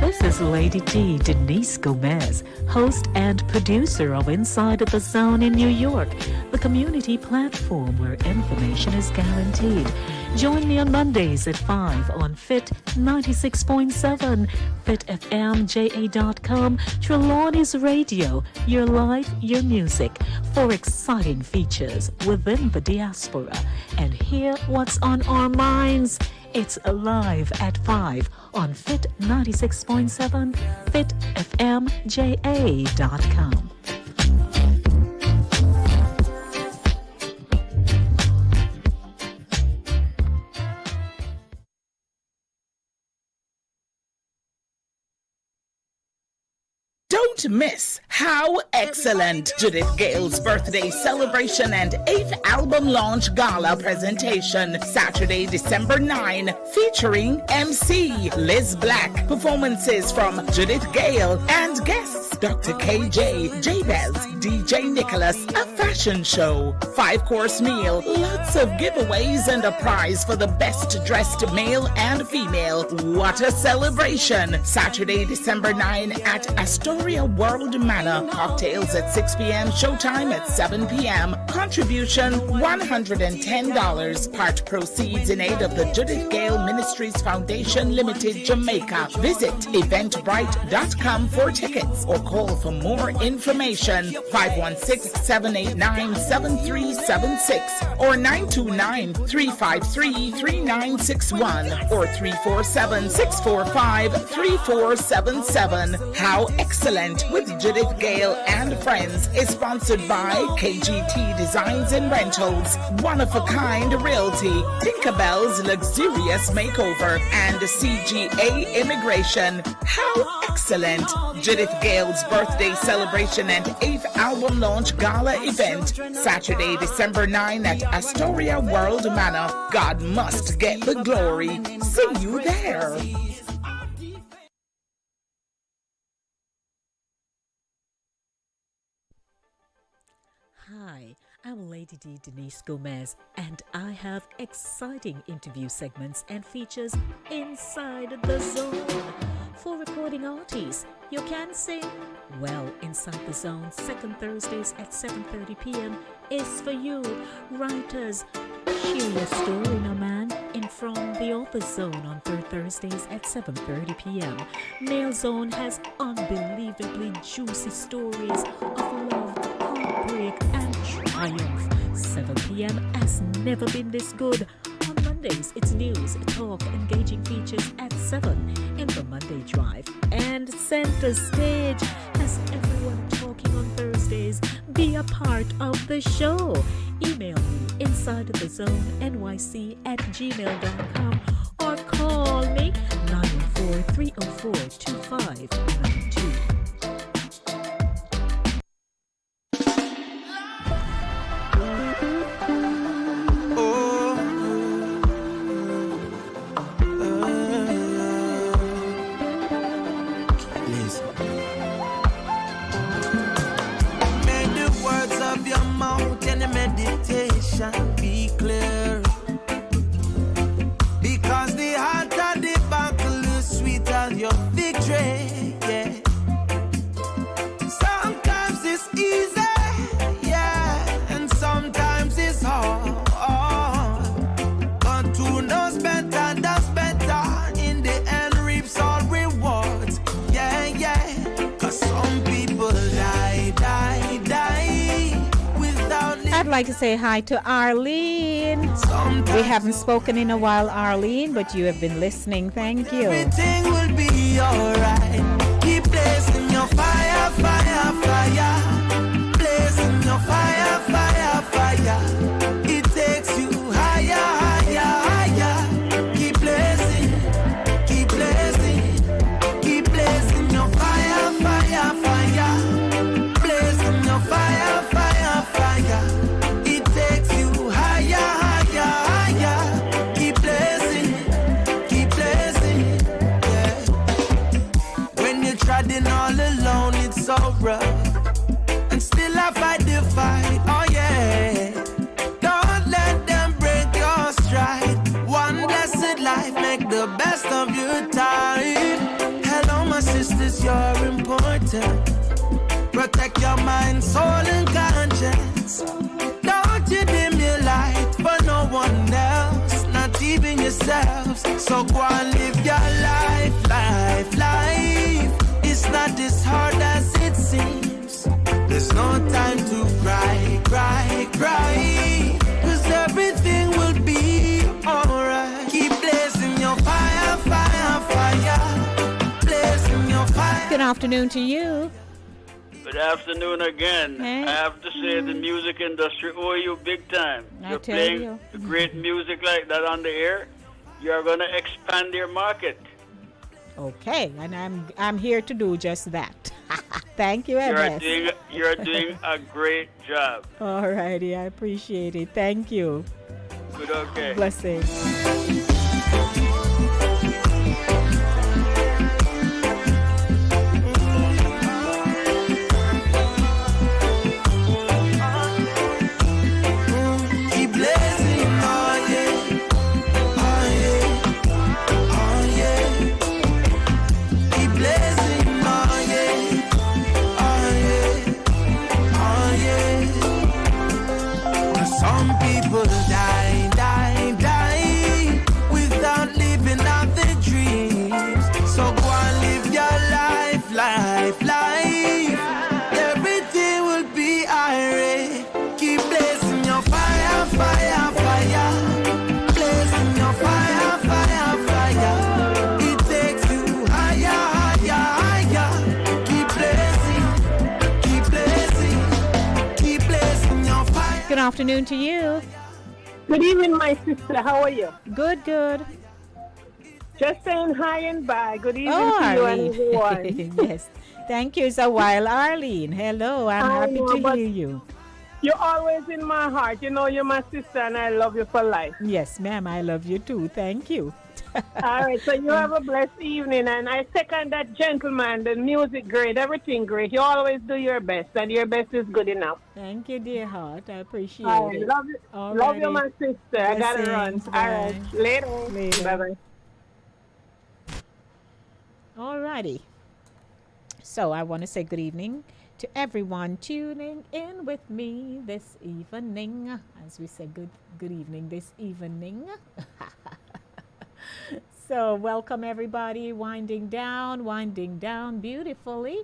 This is Lady T, Denise Gomez, host and producer of Inside the Zone in New York, the community platform where information is guaranteed. Join me on Mondays at 5 on Fit 96.7, FitFMJA.com, Trelawney's Radio, your life, your music, for exciting features within the diaspora. And hear what's on our minds. It's live at 5 on Fit 96.7, FitFMJA.com. Don't Don't miss How Excellent, Judith Gale's birthday celebration and 8th album launch gala presentation, Saturday, December 9, featuring MC Liz Black, performances from Judith Gale and guests Dr. KJ, Jabez, DJ Nicholas, a fashion show, 5-course meal, lots of giveaways and a prize for the best dressed male and female. What a celebration! Saturday, December 9 at Astoria World Manor. Cocktails at 6 p.m., showtime at 7 p.m. Contribution $110. Part proceeds in aid of the Judith Gale Ministries Foundation Limited, Jamaica. Visit eventbrite.com for tickets or call for more information. 516-789-7376 or 929-353-3961 or 347-645-3477. How Excellent with Judith Gale and Friends is sponsored by KGT Designs and Rentals, One of a Kind Realty, Tinkerbell's Luxurious Makeover, and CGA Immigration. How Excellent! Judith Gale's birthday celebration and 8th album launch gala event, Saturday, December 9 at Astoria World Manor. God must get the glory. See you there. Hi, I'm Lady D Denise Gomez, and I have exciting interview segments and features inside the zone. For recording artists, you can sing. Well, Inside the Zone, second Thursdays at 7:30 p.m. is for you. Writers, share your story, no man. In From the Author Zone on third Thursdays at 7:30 p.m. Male Zone has unbelievably juicy stories of love, heartbreak, and triumph. 7 p.m. has never been this good. On Mondays, it's news, talk, engaging features at 7 in the Monday Drive. And Center Stage has everyone talking on Thursdays. Be a part of the show. Email me insidethezone@gmail.com or call me 914-304-2592. Be clear, because the heart of the battle is sweet as your victory. Yeah. Sometimes it's easy, yeah, and sometimes it's hard. But who knows better, does better. In the end, reaps all rewards. Yeah, yeah. 'Cause some people die without. I'd like to say hi to Arlene. We haven't spoken in a while, Arlene, but you have been listening. Thank you. Everything will be alright. Keep blazing your fire, fire, fire. Blazing your fire, fire, fire. It takes you higher, higher, higher. Keep blazing, keep blazing. Keep blazing your fire, fire, fire. Blazing your fire, fire, fire. It takes you higher, higher, higher. Keep blazing, yeah. When you're treading all alone, it's so rough. And still I fight the fight, oh yeah. Don't let them break your stride. One blessed life, make the best of your time. Hello, my sisters, you're important. Protect your mind, soul, and conscience. Don't you dim your light for no one else, not even yourselves. So go and live your life. It's not as hard as it seems. There's no time to cry. 'Cause everything will be alright. Keep blazing your fire, fire, fire. Blazing your fire. Good afternoon to you. Good afternoon again. Hey. I have to say the music industry owe you big time. You're tell playing you. great music like that on the air. You're going to expand your market. Okay, and I'm here to do just that. Thank you, MS. You're doing a great job. All righty, I appreciate it. Thank you. Good, okay. Blessings. Some people die without living out their dreams. So go and live your life. Everything will be alright. Keep blazing your fire. Blazing your fire. It takes you higher. Keep blazing your fire. Good afternoon to you. Good evening, my sister. How are you? Good. Just saying hi and bye. Good evening Oh, to you and Arlene. everyone. Yes. Thank you. It's a while, Arlene. Hello. I'm I happy know, to but hear you. You're always in my heart. You know you're my sister and I love you for life. Yes, ma'am. I love you too. Thank you. All right, so you have a blessed evening, and I second that gentleman. The music great, everything great. You always do your best, and your best is good enough. Thank you, dear heart. I appreciate I it. love you. Love you, my sister. I gotta run. Blessings. All right, later. Bye-bye. Alrighty. So I want to say good evening to everyone tuning in with me this evening. As we say good evening this evening. So welcome everybody, winding down beautifully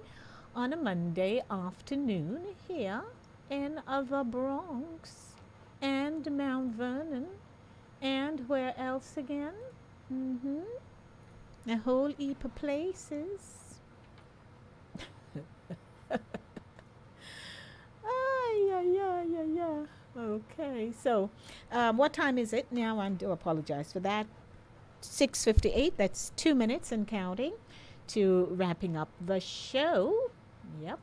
on a Monday afternoon here in the Bronx and Mount Vernon and where else again? A whole heap of places. Yeah. Okay, so what time is it now? I do apologize for that. 6:58. That's 2 minutes and counting to wrapping up the show. Yep.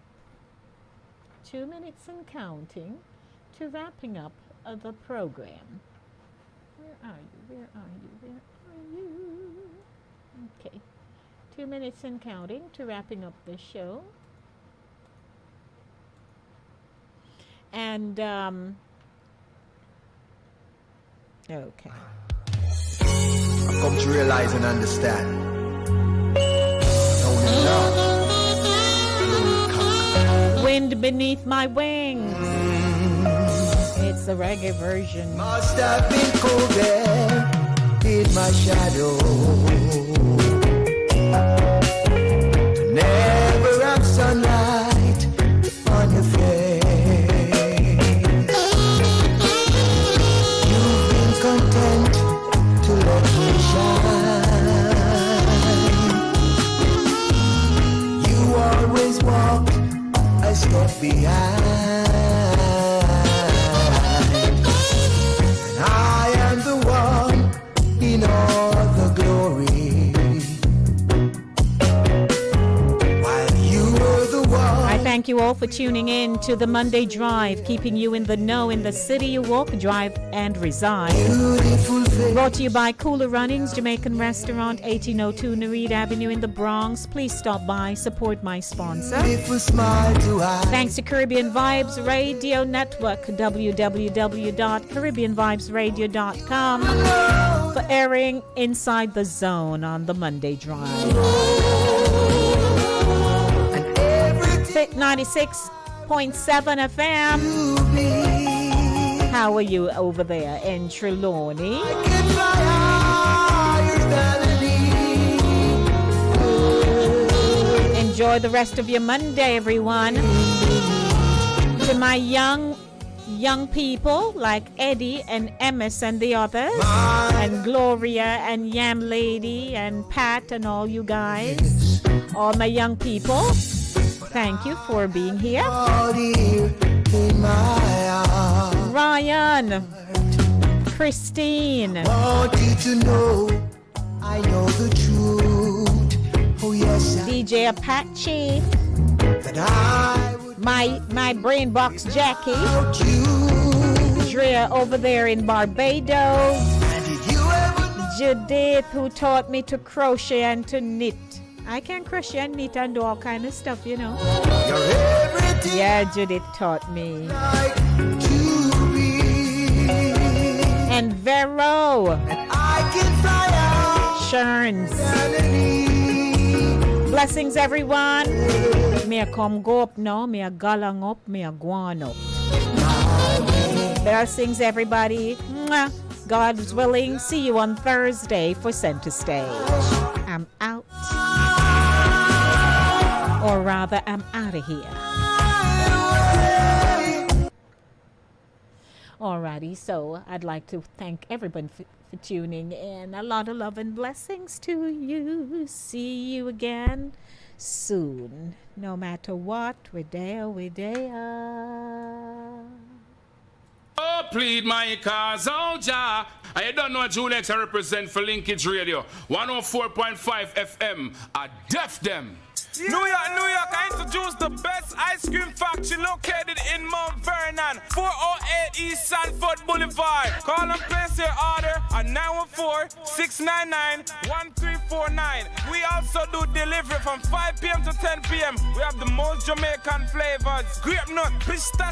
2 minutes and counting to wrapping up the program. Where are you? Okay. 2 minutes and counting to wrapping up the show. And, okay. I've come to realize and understand. Wind beneath my wings. It's the reggae version. Must have been cold there in my shadow. To never have sunlight on your face. You've been content to let me shine. You always walk a step behind. And I am the one in all the glory. While you were the one. I thank you all for tuning in to the Monday Drive, keeping you in the know in the city you walk, drive, and reside. Brought to you by Cooler Runnings, Jamaican Restaurant, 1802 Nereid Avenue in the Bronx. Please stop by, support my sponsor. Thanks to Caribbean Vibes Radio Network, www.caribbeanvibesradio.com, for airing Inside the Zone on the Monday Drive. Fit 96.7 FM. How are you over there in Trelawney? Enjoy the rest of your Monday, everyone. To my young people like Eddie and Emmis and the others, and Gloria and Yam Lady and Pat and all you guys, all my young people, thank you for being here. Ryan, Christine, want you to know I know the truth. Oh yes, DJ Apache, My brain box Jackie, Drea over there in Barbados, Judith who taught me to crochet and to knit. I can crochet and knit and do all kind of stuff, you know. Yeah, Judith taught me. And Vero, Sherns. Blessings, everyone. May I come go up now, may I galang up, may I go on up. Blessings, everybody. Mwah. God's willing. See you on Thursday for Center Stage. I'm out. Or rather, I'm out of here. Alrighty, so I'd like to thank everyone for tuning in. A lot of love and blessings to you. See you again soon. No matter what, we're there, we're there. Oh, plead my cause, oh Jah. I don't know Junex I represent for Linkage Radio. 104.5 FM. I deaf them. New York, I introduce the best ice cream factory located in Mount Vernon, 408 East Sanford Boulevard. Call and place your order at 914-699-1349. We also do delivery from 5 p.m. to 10 p.m. We have the most Jamaican flavors. Grape nut, pistachio.